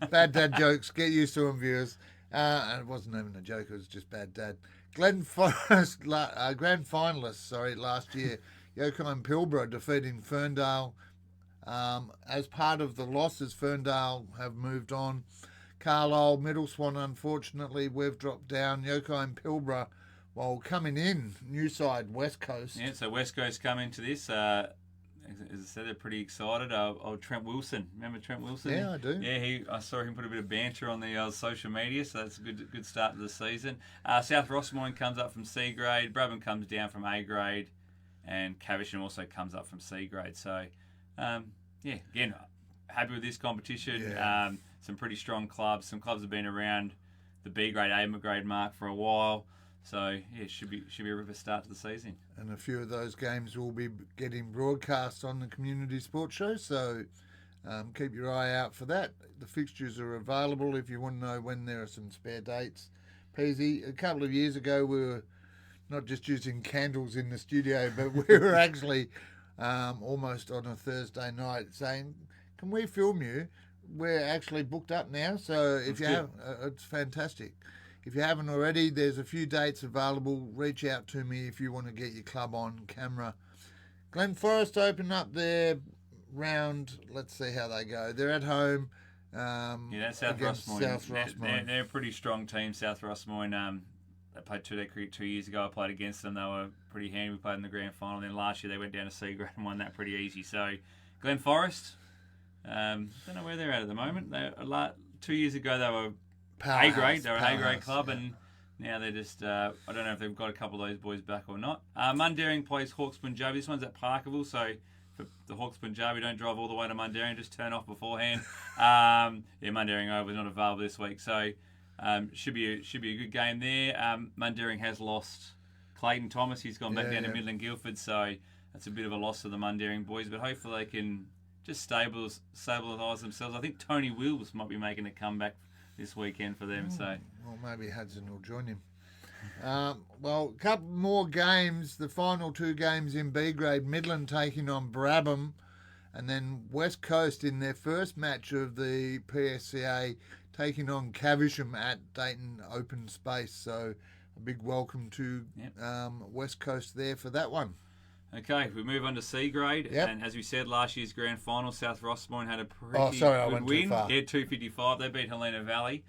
bad dad jokes. Get used to them, viewers. And it wasn't even a joke, it was just bad dad. Glen Forest, grand finalists, last year. Yokai and Pilbara defeating Ferndale. As part of the losses, Ferndale have moved on. Carlisle, Middle Swan, unfortunately, we've dropped down. Yokai and Pilbara, while coming in, new side, West Coast. Yeah, so West Coast come into this. As I said, they're pretty excited. Trent Wilson, remember Trent Wilson? Yeah, I do. Yeah, I saw him put a bit of banter on the social media, so that's a good start to the season. South Rossmoyne comes up from C grade, Brabham comes down from A grade, and Caversham also comes up from C grade. So, again, happy with this competition. Yeah. Some pretty strong clubs. Some clubs have been around the B grade, A grade mark for a while. So it should be a ripper start to the season. And a few of those games will be getting broadcast on the community sports show. So keep your eye out for that. The fixtures are available if you want to know when there are some spare dates. Pease, a couple of years ago we were not just using candles in the studio, but we were actually almost on a Thursday night saying, "Can we film you?" We're actually booked up now, so if you have, it's fantastic. If you haven't already, there's a few dates available. Reach out to me if you want to get your club on camera. Glen Forest open up their round. Let's see how they go. They're at home. That's South Rossmoyne. They're a pretty strong team, South Rossmoyne. They played 2-day cricket 2 years ago. I played against them. They were pretty handy. We played in the grand final. And then last year they went down to C grade and won that pretty easy. So Glen Forest, don't know where they're at the moment. 2 years ago they were A grade. They're an A grade club, and Now they're just, I don't know if they've got a couple of those boys back or not. Mundaring plays Hawke's Punjabi. This one's at Parkerville, so for the Hawke's Punjabi, don't drive all the way to Mundaring, just turn off beforehand. Mundaring was not available this week, so should be a good game there. Mundaring has lost Clayton Thomas. He's gone back down to Midland Guildford, so that's a bit of a loss for the Mundaring boys, but hopefully they can just stabilise themselves. I think Tony Wills might be making a comeback this weekend for them. So, well, maybe Hudson will join him. Well, a couple more games. The final two games in B grade: Midland taking on Brabham, and then West Coast in their first match of the PSCA taking on Caversham at Dayton Open Space. So, a big welcome to West Coast there for that one. Okay, we move on to C grade, and as we said, last year's grand final, South Rossmoyne had a pretty good win. Yeah, 255. They beat Helena Valley.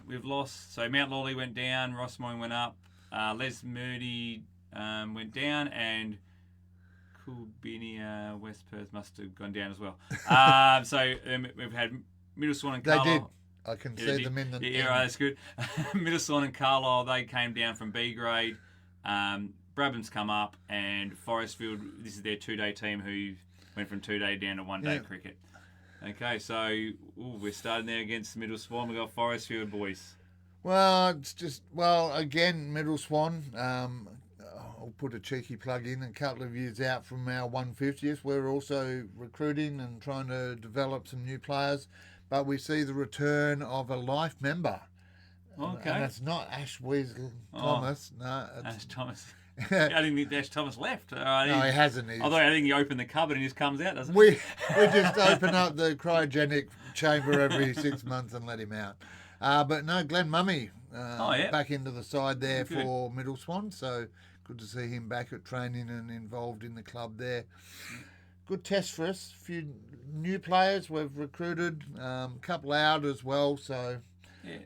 We've lost, so Mount Lawley went down, Rossmoyne went up, Les Moody went down, and Coolbinia West Perth must have gone down as well. So we've had Middle Swan and Carlisle. They did. I can see them in the... Yeah, right, that's good. Middle Swan and Carlisle, they came down from B grade. Brabham's come up, and Forestfield, this is their 2-day team who went from 2-day down to 1-day cricket. Okay, so we're starting there against Middle Swan. We've got Forestfield boys. Well, it's just, again, Middle Swan, I'll put a cheeky plug in, a couple of years out from our 150th. We're also recruiting and trying to develop some new players, but we see the return of a life member. Okay. And it's not Ash Weasley Thomas. No, it's Ash Thomas. I didn't think Ash Thomas left. No, he hasn't. Although I think he opened the cupboard and he just comes out, doesn't he? We just open up the cryogenic chamber every 6 months and let him out. But no, Glenn Mummy back into the side there for Middle Swan. So good to see him back at training and involved in the club there. Good test for us. A few new players we've recruited, a couple out as well. So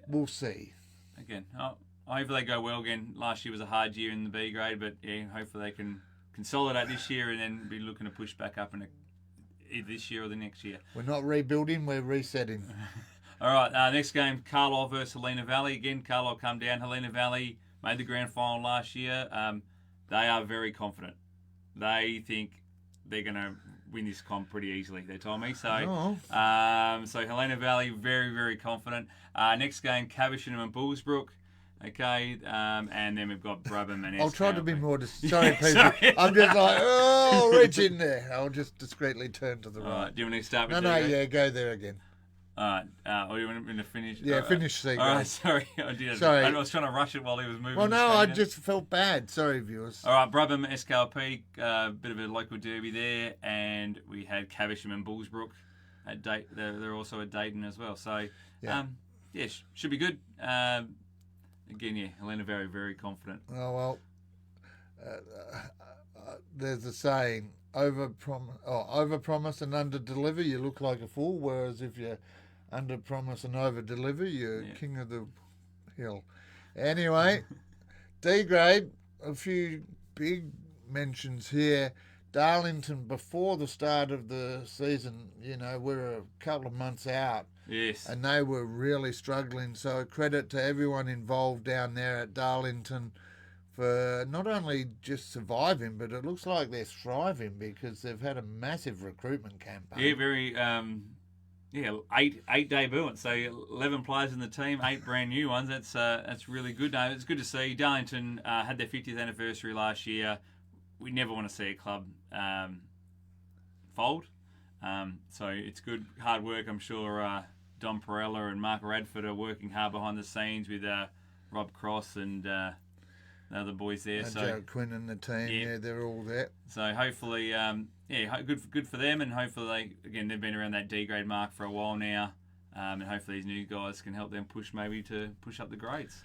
we'll see. Again, hopefully they go well again. Last year was a hard year in the B grade, but hopefully they can consolidate this year and then be looking to push back up in either this year or the next year. We're not rebuilding, we're resetting. All right, next game, Carlisle versus Helena Valley. Again, Carlisle come down. Helena Valley made the grand final last year. They are very confident. They think they're going to win this comp pretty easily, they told me. So, so Helena Valley, very, very confident. Next game, Caversham and Bullsbrook. Okay, and then we've got Brabham and I'll try to be more... Sorry, Pease. Sorry. I'm just reach in there. I'll just discreetly turn to the right. Do you want to start with go there again. All right, or do you want me to finish? Yeah, finish C grade. All right, sorry. Sorry. I was trying to rush it while he was moving. Well, no, I just felt bad. Sorry, viewers. All right, Brabham, SKLP, bit of a local derby there, and we had Caversham and Bullsbrook at they're also at Dayton as well. So, should be good. Again, Helena very, very confident. Oh, well, there's a saying, over-promise and under-deliver, you look like a fool, whereas if you under-promise and over-deliver, you're king of the hill. Anyway, D grade, a few big mentions here. Darlington, before the start of the season, we're a couple of months out. Yes. And they were really struggling. So credit to everyone involved down there at Darlington for not only just surviving, but it looks like they're thriving because they've had a massive recruitment campaign. Yeah, very, 8 debuts. So 11 players in the team, 8 brand new ones. That's really good. No, it's good to see. Darlington had their 50th anniversary last year. We never want to see a club fold. So it's good, hard work. I'm sure Don Perella and Mark Radford are working hard behind the scenes with Rob Cross and the other boys there. And Joe Quinn and the team, they're all there. So hopefully, good for them, and hopefully they've been around that D grade mark for a while now, and hopefully these new guys can help them push up the grades.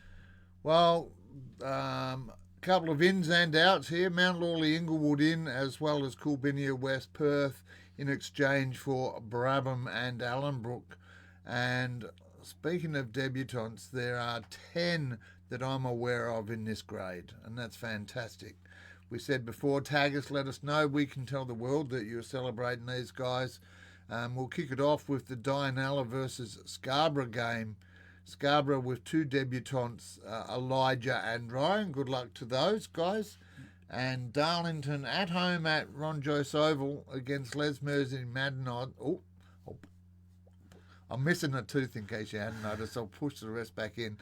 Well, couple of ins and outs here. Mount Lawley Inglewood in, as well as Coolbinia West Perth in exchange for Brabham and Allenbrook. And speaking of debutants, there are 10 that I'm aware of in this grade, and that's fantastic. We said before, tag us, let us know. We can tell the world that you're celebrating these guys. We'll kick it off with the Dianella versus Scarborough game Scarborough with 2 debutants, Elijah and Ryan. Good luck to those guys. And Darlington at home at Ron Joyce Oval against Les Mersey Maddenod. Oh, I'm missing a tooth in case you hadn't noticed. I'll push the rest back in.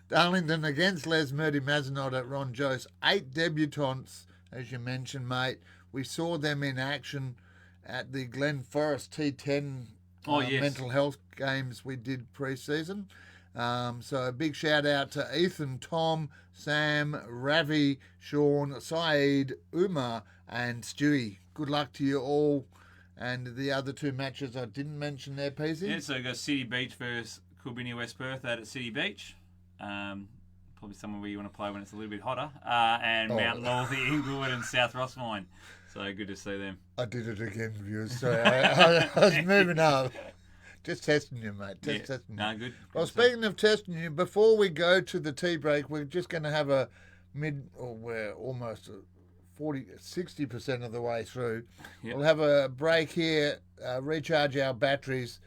Darlington against Les Mersey Maddenod at Ron Joyce. 8 debutants, as you mentioned, mate. We saw them in action at the Glen Forest T10 yes. mental health games we did pre-season. So a big shout out to Ethan, Tom, Sam, Ravi, Sean, Saeed, Umar and Stewie. Good luck to you all. And the other 2 matches I didn't mention there, Peasy. Yeah, so we've got City Beach versus Coolbinny West Perth out at City Beach. Probably somewhere where you want to play when it's a little bit hotter. And Mount Northy, Inglewood and South Rossmine. So good to see them. I did it again, viewers. Sorry, I was moving up. Just testing you, mate. Testing you. No, good. Well, speaking of testing you, before we go to the tea break, we're just going to have we're almost 60% of the way through. Yep. We'll have a break here, recharge our batteries.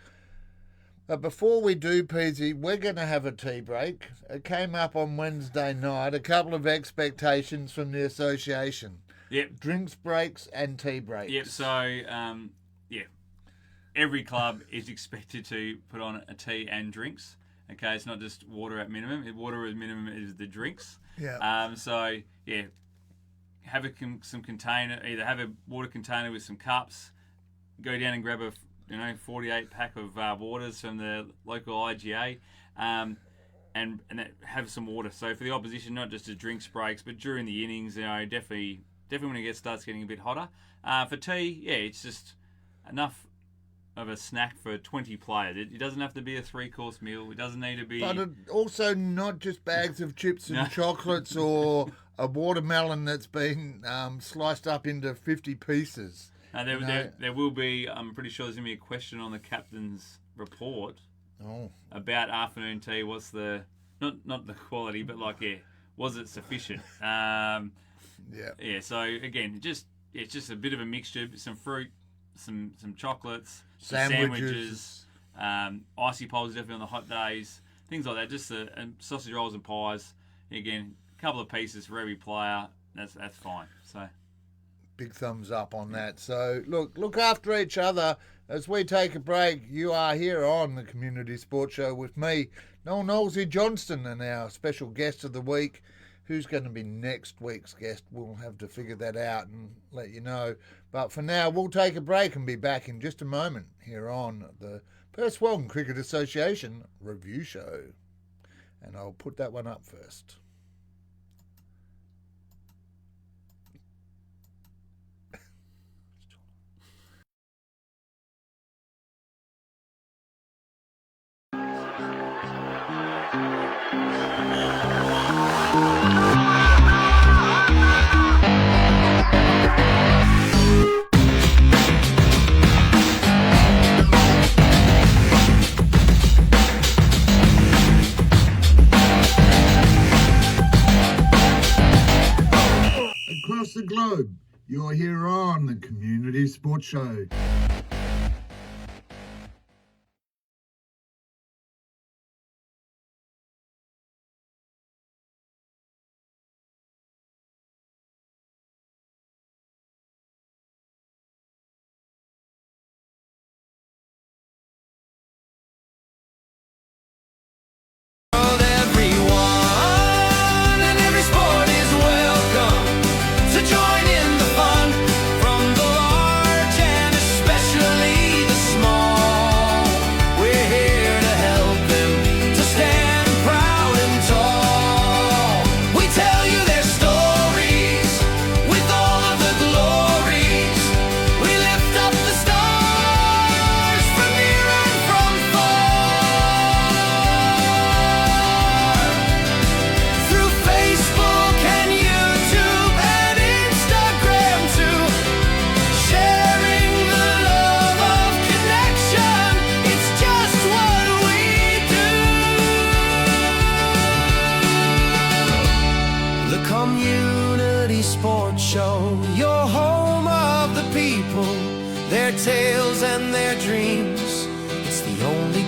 But before we do, Peasy, we're going to have a tea break. It came up on Wednesday night, a couple of expectations from the association. Yep. Drinks breaks and tea breaks. Yep, so, every club is expected to put on a tea and drinks. Okay, it's not just water at minimum. Water at minimum is the drinks. Yeah. Have some container. Either have a water container with some cups. Go down and grab a 48 pack of waters from the local IGA, and have some water. So for the opposition, not just as drinks breaks, but during the innings, definitely when it starts getting a bit hotter. For tea, it's just enough of a snack for 20 players. It doesn't have to be a 3-course meal. It doesn't need to be... But also not just bags of chips and chocolates or a watermelon that's been sliced up into 50 pieces. There will be, I'm pretty sure there's going to be a question on the captain's report about afternoon tea. What's the... Not the quality, but was it sufficient? So again, it's just a bit of a mixture, some fruit, some chocolates, sandwiches, icy poles definitely on the hot days, things like that. Just and sausage rolls and pies. Again, a couple of pieces for every player. That's fine. So big thumbs up on that. So look after each other as we take a break. You are here on the Community Sports Show with me, Noel Knowlesy Johnston, and our special guest of the week. Who's going to be next week's guest? We'll have to figure that out and let you know. But for now, we'll take a break and be back in just a moment here on the Perth Walton Cricket Association Review Show. And I'll put that one up first. Across the globe, you're here on the Community Sports Show. Join in the fun from the large and especially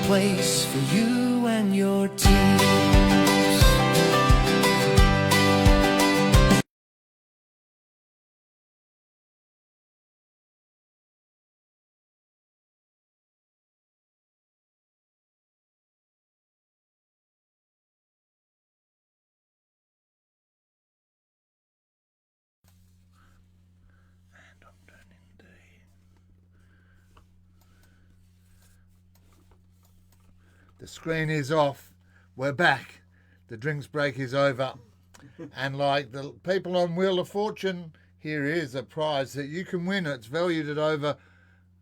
place for you and your teams. The screen is off. We're back. The drinks break is over. And like the people on Wheel of Fortune, here is a prize that you can win. It's valued at over,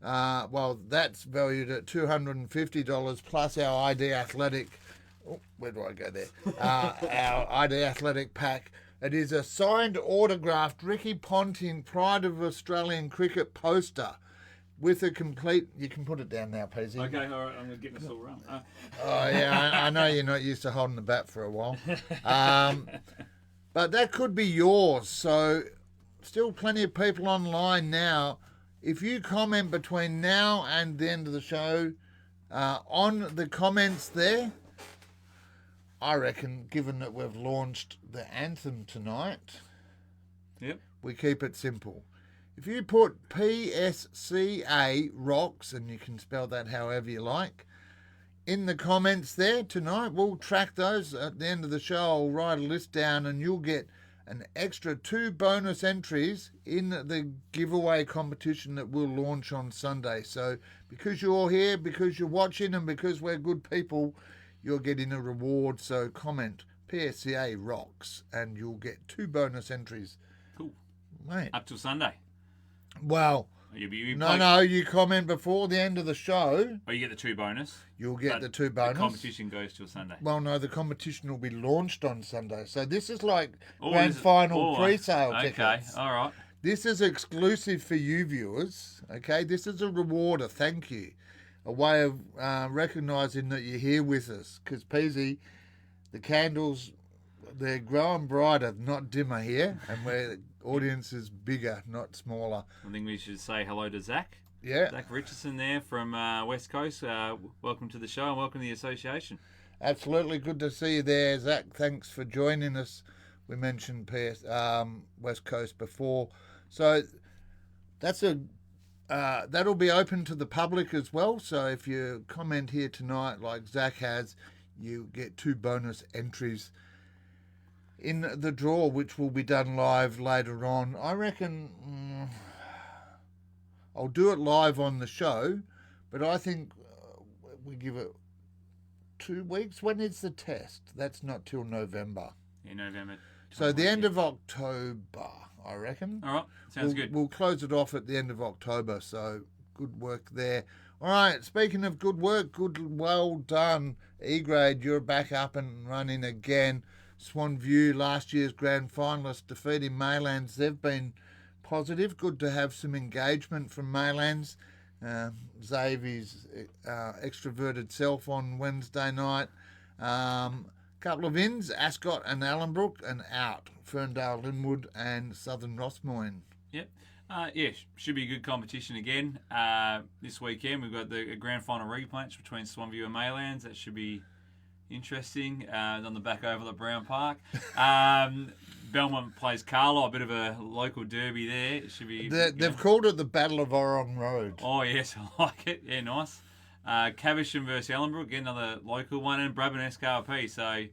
that's valued at $250 plus our ID Athletic. Oh, where do I go there? Our ID Athletic pack. It is a signed, autographed Ricky Ponting Pride of Australian Cricket poster. With a complete, you can put it down now, Pease. Okay, all right, I'm going to get us all run. Oh yeah, I know you're not used to holding the bat for a while, but that could be yours. So, still plenty of people online now. If you comment between now and the end of the show, on the comments there, I reckon, given that we've launched the anthem tonight, Yep. we keep it simple. If you put PSCA rocks, and you can spell that however you like, in the comments there tonight, we'll track those. At the end of the show, I'll write a list down and you'll get an extra 2 bonus entries in the giveaway competition that we'll launch on Sunday. So because you're here, because you're watching, and because we're good people, you're getting a reward. So comment PSCA rocks and you'll get 2 bonus entries. Cool. Mate. Up till Sunday. Well, no, you comment before the end of the show. Oh, you get the 2 bonus. You'll get the 2 bonus. The competition goes till Sunday. Well, no, the competition will be launched on Sunday. So this is like grand final pre-sale tickets. Okay, all right. This is exclusive for you viewers. Okay, this is a reward, a thank you, a way of recognising that you're here with us. Because Peasy, the candles, they're growing brighter, not dimmer here, and we're audience is bigger, not smaller. I think we should say hello to Zach. Yeah. Zach Richardson there from West Coast. Welcome to the show and welcome to the association. Absolutely good to see you there, Zach. Thanks for joining us. We mentioned West Coast before. So that's that'll be open to the public as well. So if you comment here tonight like Zach has, you get 2 bonus entries in the draw, which will be done live later on. I reckon I'll do it live on the show, but I think we give it 2 weeks. When is the test? That's not till November. Yeah, November. So the end of October, I reckon. All right, sounds good. We'll close it off at the end of October, so good work there. All right, speaking of good work, well done, E-Grade. You're back up and running again. Swan View, last year's grand finalist, defeating Maylands. They've been positive. Good to have some engagement from Maylands. Xavier's extroverted self on Wednesday night. Couple of ins, Ascot and Allenbrook, and out Ferndale, Linwood and Southern Rossmoyne. Yep. Should be a good competition again. This weekend we've got the grand final rematch between Swanview and Maylands. That should be interesting. On the back oval at Brown Park. Belmont plays Carlisle, a bit of a local derby there. It should be. They've called it the Battle of Orrong Road. Oh yes, I like it. Yeah, nice. Caversham versus Ellenbrook, again another local one, and Brabant SKRP. So,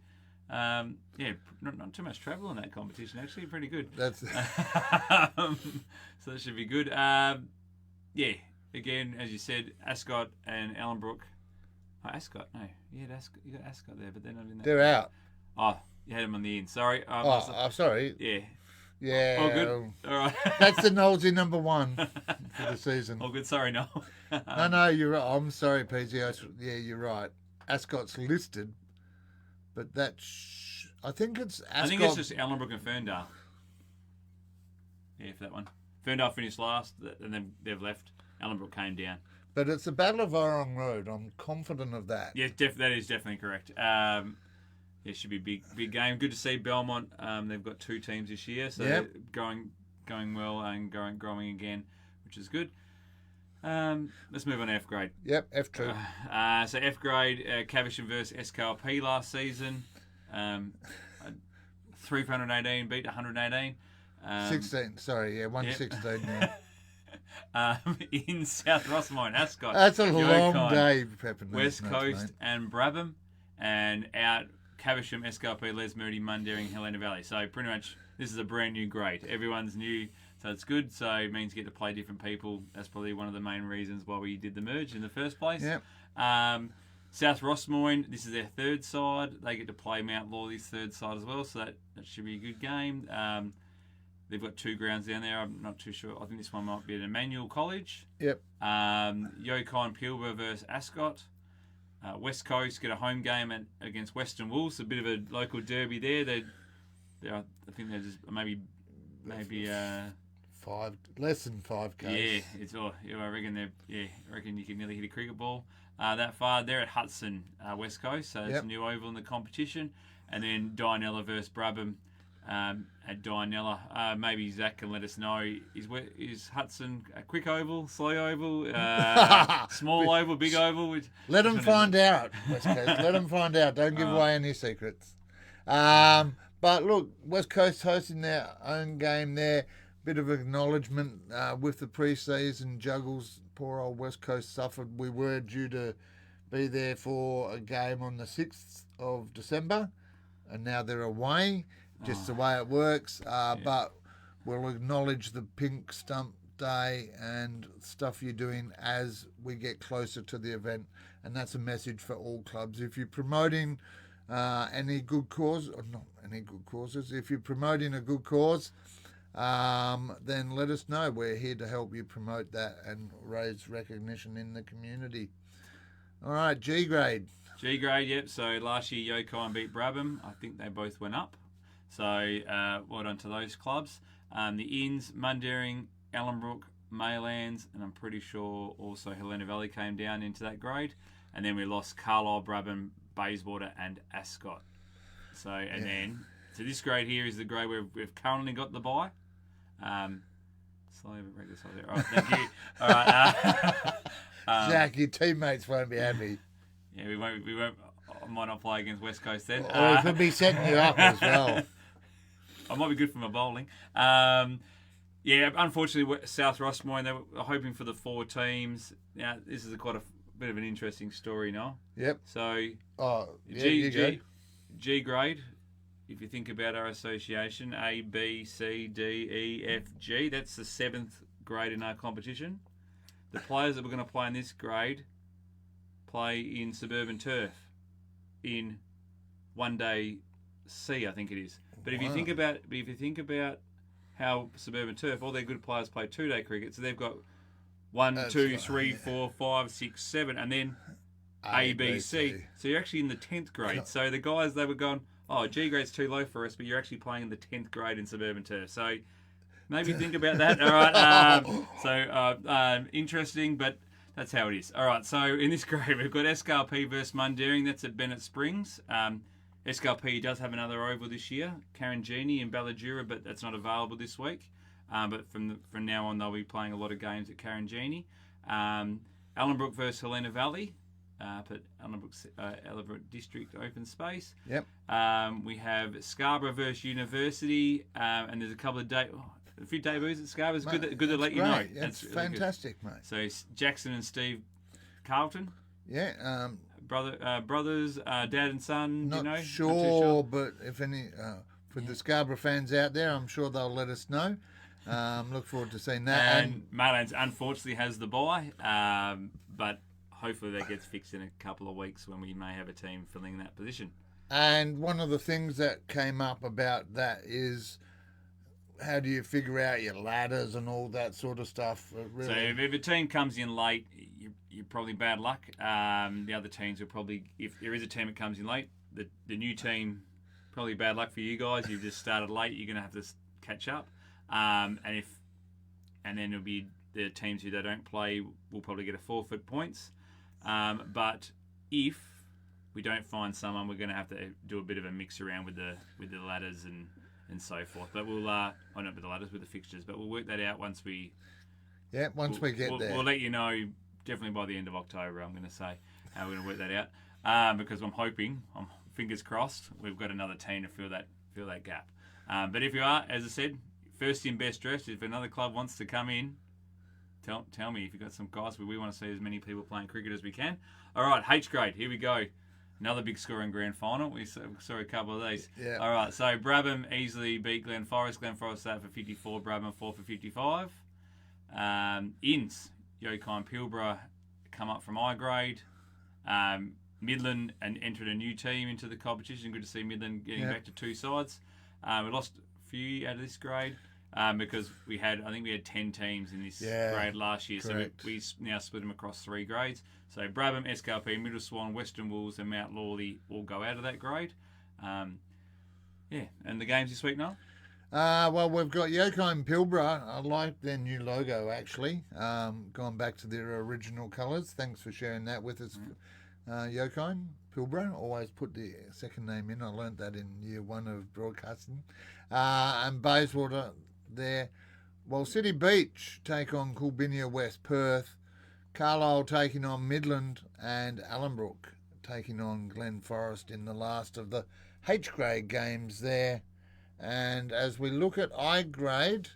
not too much travel in that competition. Actually, pretty good. That's so that should be good. Again, as you said, Ascot and Ellenbrook. Oh, Ascot, no, you got Ascot there, but they're not in that. They're out. Oh, you had them on the in. Sorry. I'm sorry. Yeah. Yeah. All good. All right. That's the Knowlesy number 1 for the season. All good. Sorry, no. No, you're right. I'm sorry, PG. Yeah, you're right. Ascot's listed, but I think it's Ascot. I think it's just Ellenbrook and Ferndale. Yeah, for that one. Ferndale finished last, and then they've left. Ellenbrook came down. But it's the Battle of Orrong Road. I'm confident of that. Yeah, that is definitely correct. It should be a big game. Good to see Belmont. They've got 2 teams this year, so they're going well and growing again, which is good. Let's move on to F grade. Yep, F2. So F grade, Caversham versus SKLP last season. 318 beat 118. 16, sorry, yeah, 116, yeah. In South Rossmore, Ascot. That's a long Yukon, day prepping these West notes, Coast mate. and Brabham, and out Caversham, SKLP, Les Moody, Mundaring, Helena Valley. So pretty much this is a brand new grade. Everyone's new, so it's good. So it means you get to play different people. That's probably one of the main reasons why we did the merge in the first place. Yep. South Rossmoyne, this is their third side. They get to play Mount Lawley's third side as well, so that should be a good game. They've got 2 grounds down there. I'm not too sure. I think this one might be at Emmanuel College. Yep. Yukon Pilbara versus Ascot. West Coast get a home game against Western Wolves. A bit of a local derby there. I think they're just maybe less than 5 Ks. yeah. It's I reckon I reckon you can nearly hit a cricket ball that far. They're at Hudson, West Coast, so it's a new oval in the competition. And then Dianella versus Brabham. At Dianella, maybe Zach can let us know. Is Hudson a quick oval, slow oval, small oval, big oval? Let them find out, West Coast. Let them find out. Don't give away any secrets. But look, West Coast hosting their own game there. Bit of acknowledgement with the pre-season juggles. Poor old West Coast suffered. We were due to be there for a game on the 6th of December, and now they're away. Just the way it works. But we'll acknowledge the Pink Stump Day and stuff you're doing as we get closer to the event. And that's a message for all clubs. If you're promoting any good cause, or not any good causes, if you're promoting a good cause, then let us know. We're here to help you promote that and raise recognition in the community. All right, G grade. G grade, yep. So last year Yukon beat Brabham. I think they both went up. So well done to those clubs. The Inns, Mundaring, Ellenbrook, Maylands, and I'm pretty sure also Helena Valley came down into that grade. And then we lost Carlisle, Brabham, Bayswater, and Ascot. So so this grade here is the grade where we've currently got the bye. Slowly but regular size there. All right, thank you. All right, Zach, your teammates won't be happy. Yeah, we won't. I might not play against West Coast then. Or it could be setting you up as well. I might be good for my bowling. Unfortunately, South Rossmoyne, they were hoping for the 4 teams. Now, this is quite a bit of an interesting story now. Yep. So, G grade, if you think about our association, A, B, C, D, E, F, G, that's the 7th grade in our competition. The players that we're going to play in this grade play in suburban turf in 1-day C, I think it is. But if you think about how suburban turf, all their good players play 2-day cricket, so they've got 1, 2, 3, 4, 5, 6, 7, and then A, B, C. So you're actually in the 10th grade. So the guys, they were going, oh, G grade's too low for us, but you're actually playing in the 10th grade in suburban turf. So maybe think about that. All right. Interesting, but that's how it is. All right. So in this grade, we've got SKLP versus Mundaring. That's at Bennett Springs. SKLP does have another oval this year, Carangini in Balladura, but that's not available this week. But from now on, they'll be playing a lot of games at Carangini. Ellenbrook versus Helena Valley, at Ellenbrook District Open Space. Yep. We have Scarborough versus University, and there's a couple of a few debuts at Scarborough. It's good to let you know. That's really fantastic, good. mate. So Jackson and Steve Carlton. Yeah. Brothers, dad and son. Not, you know? sure, Not too sure, but if any for the Scarborough fans out there, I'm sure they'll let us know. Look forward to seeing that. And Maylands unfortunately has the bye, but hopefully that gets fixed in a couple of weeks when we may have a team filling that position. And one of the things that came up about that is, how do you figure out your ladders and all that sort of stuff? Really? So if a team comes in late, you're probably bad luck. The other teams will probably, if there is a team that comes in late, the new team, probably bad luck for you guys. You've just started late. You're going to have to catch up. And then it'll be the teams who they don't play will probably get a forfeit points. But if we don't find someone, we're going to have to do a bit of a mix around with the ladders and so forth. But we'll not with the ladders, with the fixtures. But we'll work that out once we Yeah, once we get there. We'll let you know definitely by the end of October, I'm going to say, how we're going to work that out. Because I'm fingers crossed, we've got another team to fill that gap. But if you are, as I said, first in, best dressed, if another club wants to come in, tell me if you've got some guys. We want to see as many people playing cricket as we can. All right, H grade, here we go. Another big scoring grand final. We saw a couple of these. Yeah. All right, so Brabham easily beat Glen Forest. Glen Forest sat for 54, Brabham 4 for 55. Inns, Yokine Pilbara come up from I grade. Midland and entered a new team into the competition. Good to see Midland getting back to 2 sides. We lost a few out of this grade because we had 10 teams in this grade last year. Correct. So we now split them across 3 grades. So Brabham, SKP, Middle Swan, Western Wolves and Mount Lawley all go out of that grade. And the games this week, Noel? Well, we've got Yokine Pilbara. I like their new logo, actually. Gone back to their original colours. Thanks for sharing that with us, Yokine Pilbara. Always put the second name in. I learnt that in year 1 of broadcasting. And Bayswater there. Well, City Beach take on Coolbinia West Perth. Carlisle taking on Midland, and Allenbrook taking on Glen Forest in the last of the H grade games there. And as we look at I grade,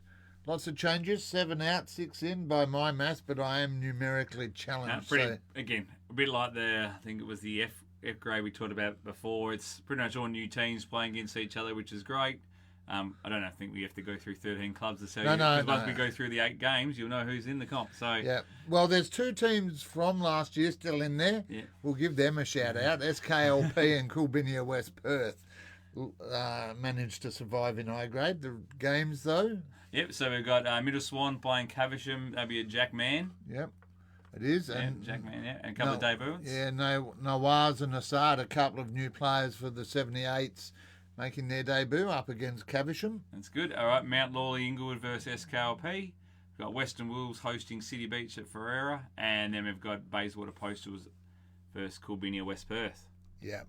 lots of changes, 7 out, 6 in by my maths, but I am numerically challenged. Again, a bit like I think it was the F grade we talked about before. It's pretty much all new teams playing against each other, which is great. I think we have to go through 13 clubs to say. Once we go through the 8 games, you'll know who's in the comp. So yeah, well, there's 2 teams from last year still in there. Yeah. We'll give them a shout out. SKLP and Coolbinia West Perth managed to survive in I grade. The games though. Yep. So we've got Middle Swan playing Caversham. That'll be a Jack Mann. Yep. It is. And Jack Mann, and a couple of debuts. Yeah, Nawaz and Assad, a couple of new players for the 78s. Making their debut up against Caversham. That's good. All right, Mount Lawley, Inglewood versus SKLP. We've got Western Wolves hosting City Beach at Ferreira. And then we've got Bayswater Postals versus Coolbinia West Perth. Yeah.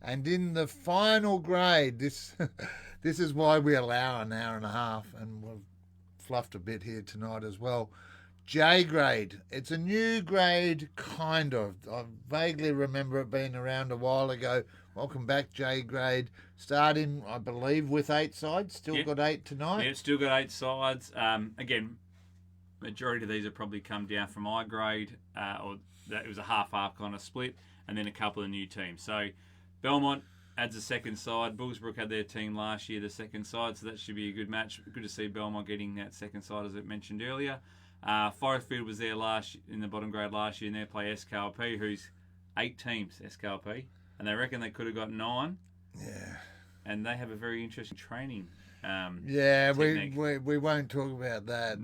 And in the final grade, this is why we allow an hour and a half, and we've fluffed a bit here tonight as well. J grade. It's a new grade, kind of. I vaguely remember it being around a while ago. Welcome back, J grade. Starting, I believe, with 8 sides. Still got 8 tonight. Yeah, still got 8 sides. Again, majority of these have probably come down from I grade, or that it was a half-half kind of split, and then a couple of new teams. So Belmont adds a second side. Bullsbrook had their team last year, the second side, so that should be a good match. Good to see Belmont getting that second side, as I mentioned earlier. Forestfield was there in the bottom grade last year, and they play SKLP, who's 8 teams, SKLP, and they reckon they could have got 9. Yeah. And they have a very interesting training technique. we won't talk about that.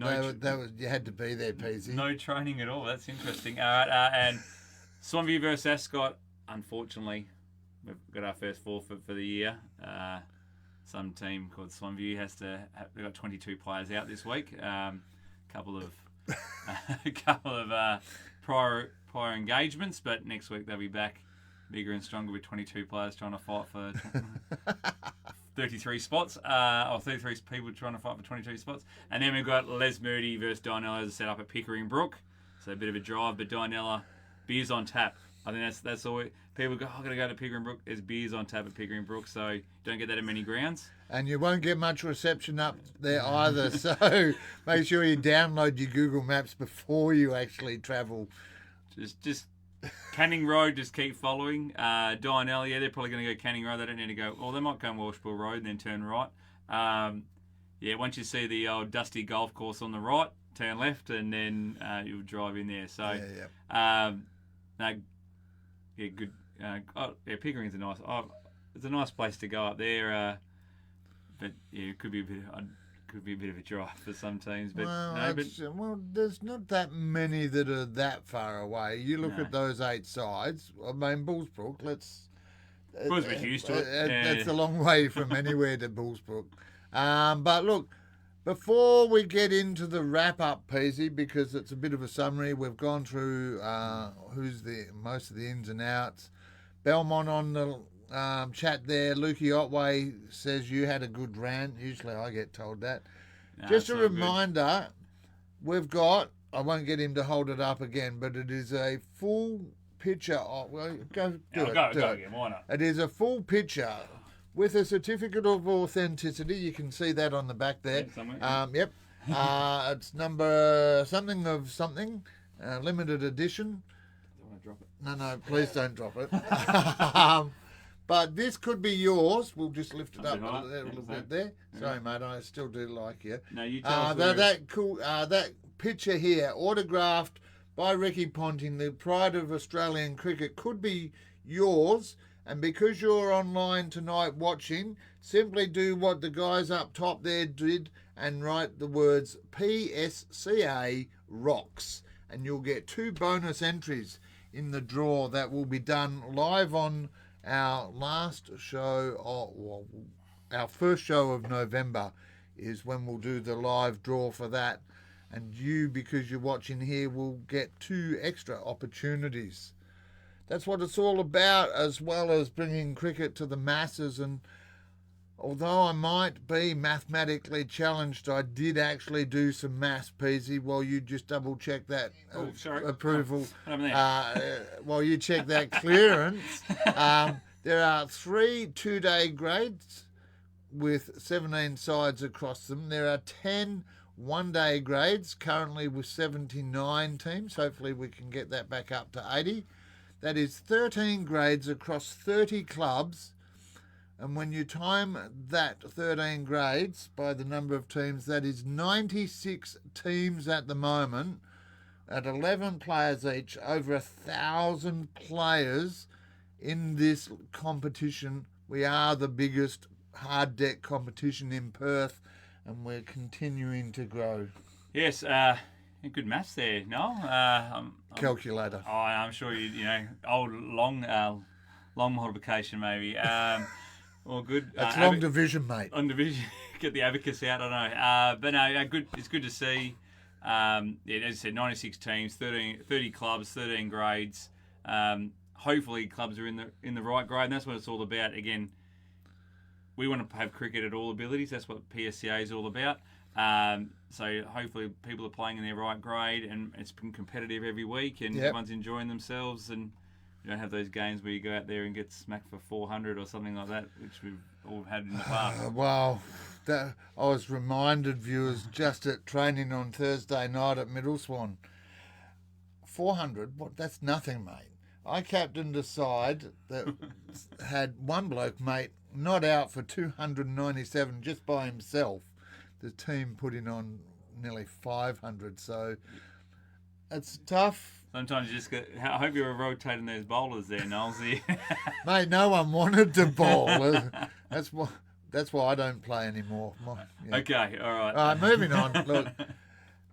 You had to be there, Pease. No training at all. That's interesting. All right, and Swanview versus Ascot. Unfortunately, we've got our first forfeit for the year. Some team called Swanview they've got 22 players out this week. Couple of prior engagements, but next week they'll be back bigger and stronger with 22 players trying to fight for 33 spots, or 33 people trying to fight for 22 spots. And then we've got Les Moody versus Dinella as a set up at Pickering Brook. So a bit of a drive, but Dinella, beers on tap. I think that's all. People go, I'm going to go to Pickering Brook. There's beers on tap at Pickering Brook, so you don't get that at many grounds. And you won't get much reception up there either. So make sure you download your Google Maps before you actually travel. Just Canning Road, just keep following. Dinella, they're probably going to go Canning Road. They don't need to go. Well, they might go Welshpool Road and then turn right. Once you see the old dusty golf course on the right, turn left, and then you'll drive in there. So, good. Pickering's it's a nice place to go up there. But it could be a bit of a drive for some teams. But there's not that many that are that far away. You look at those 8 sides. I mean, Bullsbrook. Bullsbrook's used to it. That's a long way from anywhere to Bullsbrook. But look, before we get into the wrap-up, Peasy, because it's a bit of a summary, we've gone through most of the ins and outs. Belmont on the chat there. Lukey Otway says you had a good rant. Usually I get told that. Just a reminder, we've got I won't get him to hold it up again, but it is a full picture of, well, go do it. Go do it. again, why not? It is a full picture with a certificate of authenticity. You can see that on the back there. Yeah, somewhere. Yep. It's number something of something, limited edition. Don't want to drop it. No, please don't drop it. But this could be yours. We'll just lift it up a little bit there. Sorry, mate. I still do like you. No, you tell us. Where That picture here, autographed by Ricky Ponting, the pride of Australian cricket, could be yours. And because you're online tonight watching, simply do what the guys up top there did and write the words PSCA rocks, and you'll get 2 bonus entries in the draw that will be done live on our last show, our first show of November is when we'll do the live draw for that. And you, because you're watching here, will get 2 extra opportunities. That's what it's all about, as well as bringing cricket to the masses. And although I might be mathematically challenged, I did actually do some maths, Peasy, while you just double check that approval. While you check that clearance. There are 3 2-day grades with 17 sides across them. There are 10 one-day grades, currently with 79 teams. Hopefully we can get that back up to 80. That is 13 grades across 30 clubs. And when you time that 13 grades by the number of teams, that is 96 teams at the moment, at 11 players each, over 1,000 players in this competition. We are the biggest hard deck competition in Perth, and we're continuing to grow. Yes, good maths there, Noel. Calculator. I'm sure old long multiplication maybe. Well, good. That's long division, mate. Long division. Get the abacus out. I don't know. But no, good. It's good to see. As I said, 96 teams, 30 clubs, 13 grades. Hopefully, clubs are in the right grade, and that's what it's all about. Again, we want to have cricket at all abilities. That's what PSCA is all about. So hopefully, people are playing in their right grade, and it's been competitive every week, and everyone's enjoying themselves. And you don't have those games where you go out there and get smacked for 400 or something like that, which we've all had in the past. Well, I was reminded, viewers, just at training on Thursday night at Middle Swan, 400. What? That's nothing, mate. I captained a side that had one bloke, mate, not out for 297 just by himself. The team putting on nearly 500, so it's tough. Sometimes you just get. I hope you're rotating those bowlers there, Knowlesy. Mate, no one wanted to bowl. That's why I don't play anymore. Okay, all right. All right, moving on. Look,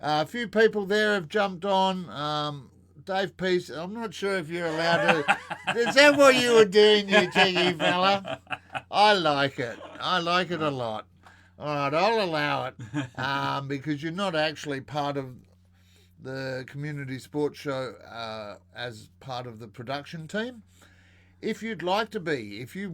a few people there have jumped on. Dave Pease, I'm not sure if you're allowed to. Is that what you were doing, you cheeky fella? I like it. I like it a lot. All right, I'll allow it because you're not actually part of the community sports show as part of the production team. If you'd like to be, if you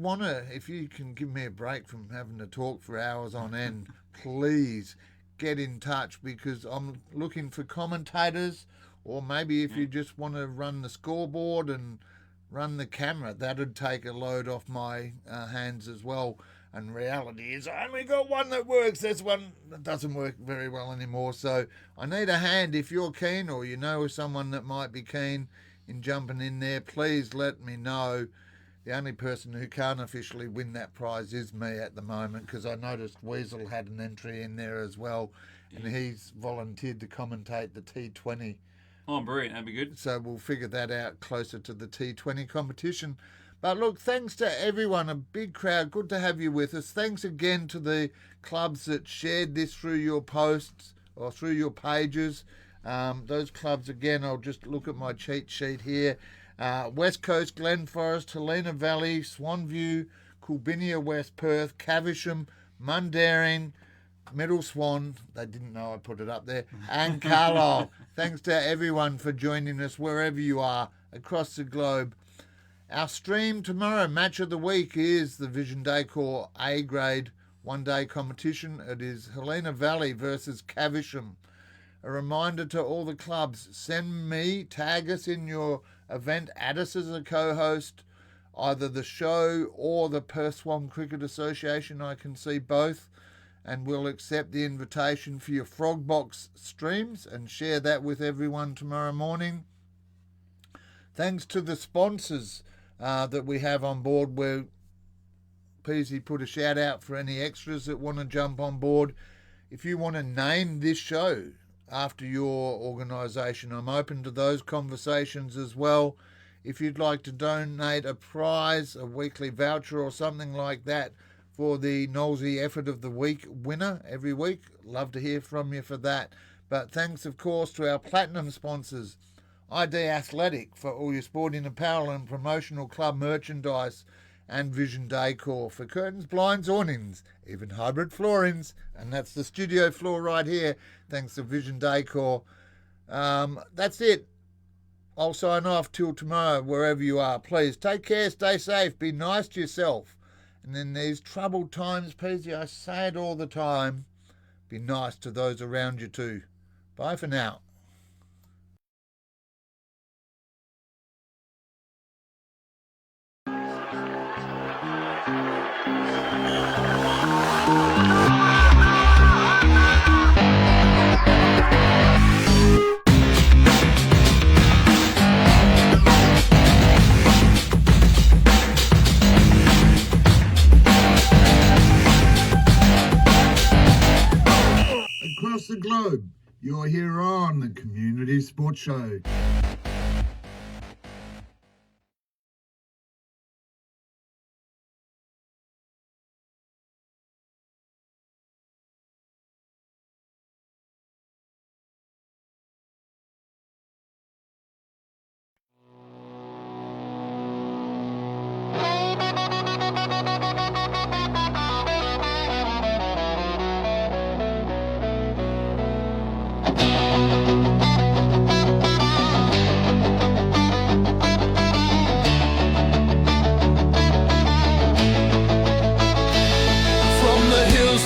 can give me a break from having to talk for hours on end, please get in touch, because I'm looking for commentators, or maybe if you just want to run the scoreboard and run the camera, that'd take a load off my hands as well. And reality is I only got one that works. There's one that doesn't work very well anymore. So I need a hand. If you're keen, or you know someone that might be keen in jumping in there, please let me know. The only person who can't officially win that prize is me at the moment, because I noticed Weasel had an entry in there as well, and he's volunteered to commentate the T20. Oh, brilliant. That'd be good. So we'll figure that out closer to the T20 competition. But look, thanks to everyone, a big crowd. Good to have you with us. Thanks again to the clubs that shared this through your posts or through your pages. Those clubs, again, I'll just look at my cheat sheet here. West Coast, Glen Forest, Helena Valley, Swanview, Coolbinia, West Perth, Caversham, Mundaring, Middle Swan, they didn't know I put it up there, and Carlisle. Thanks to everyone for joining us wherever you are across the globe. Our stream tomorrow, match of the week, is the Vision Decor A-grade one-day competition. It is Helena Valley versus Caversham. A reminder to all the clubs, tag us in your event, add us as a co-host, either the show or the Perth Swan Cricket Association. I can see both, and we'll accept the invitation for your Frogbox streams and share that with everyone tomorrow morning. Thanks to the sponsors that we have on board, where Pease put a shout out for any extras that want to jump on board. If you want to name this show after your organisation, I'm open to those conversations as well. If you'd like to donate a prize, a weekly voucher or something like that for the Nosey Effort of the Week winner every week, love to hear from you for that. But thanks, of course, to our platinum sponsors, ID Athletic for all your sporting apparel and promotional club merchandise, and Vision Decor for curtains, blinds, awnings, even hybrid floorings, and that's the studio floor right here, thanks to Vision Decor. That's it. I'll sign off till tomorrow, wherever you are. Please take care, stay safe, be nice to yourself. And in these troubled times, Pease, I say it all the time, be nice to those around you too. Bye for now. Across the globe, you're here on the Community Sports Show.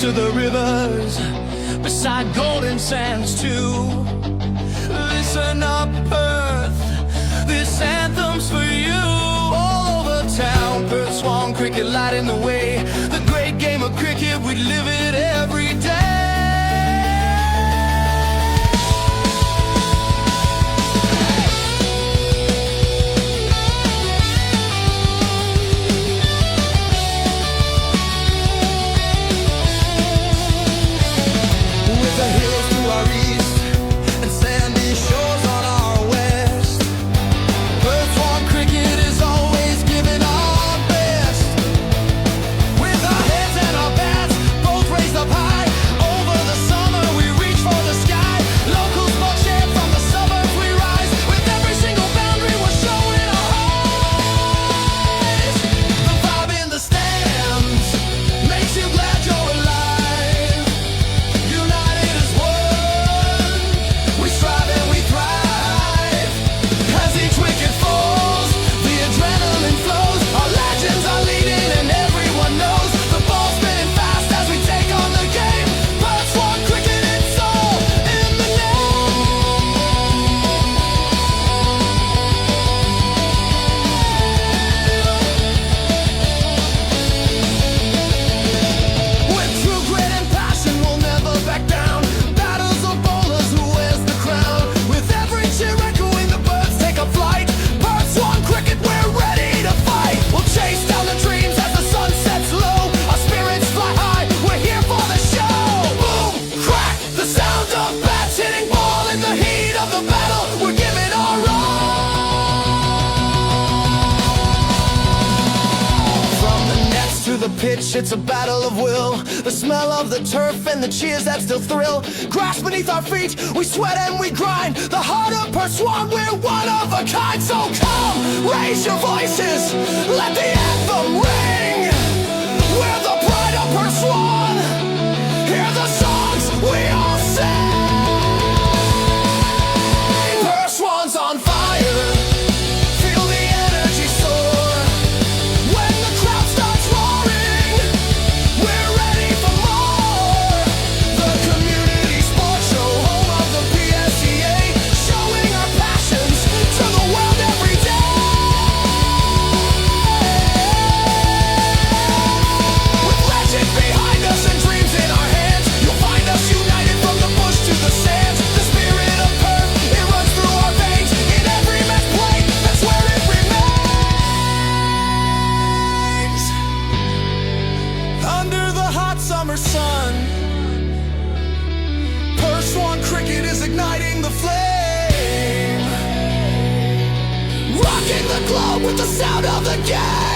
To the rivers, beside golden sands too. Listen up, Perth, this anthem's for you. All over town, Perth Swan Cricket lighting the way. The great game of cricket, we live it every day. Pitch, it's a battle of will. The smell of the turf and the cheers that still thrill. Grass beneath our feet, we sweat and we grind. The heart of Perth Swan, we're one of a kind. So come, raise your voices, let the anthem ring. We're the pride of Perth Swan. Hear the songs we all sing. Perth Swan's on fire. Feel the energy soar. When the crowd starts roaring, we're ready for more. The Community Sports Show, home of the the globe with the sound of the game.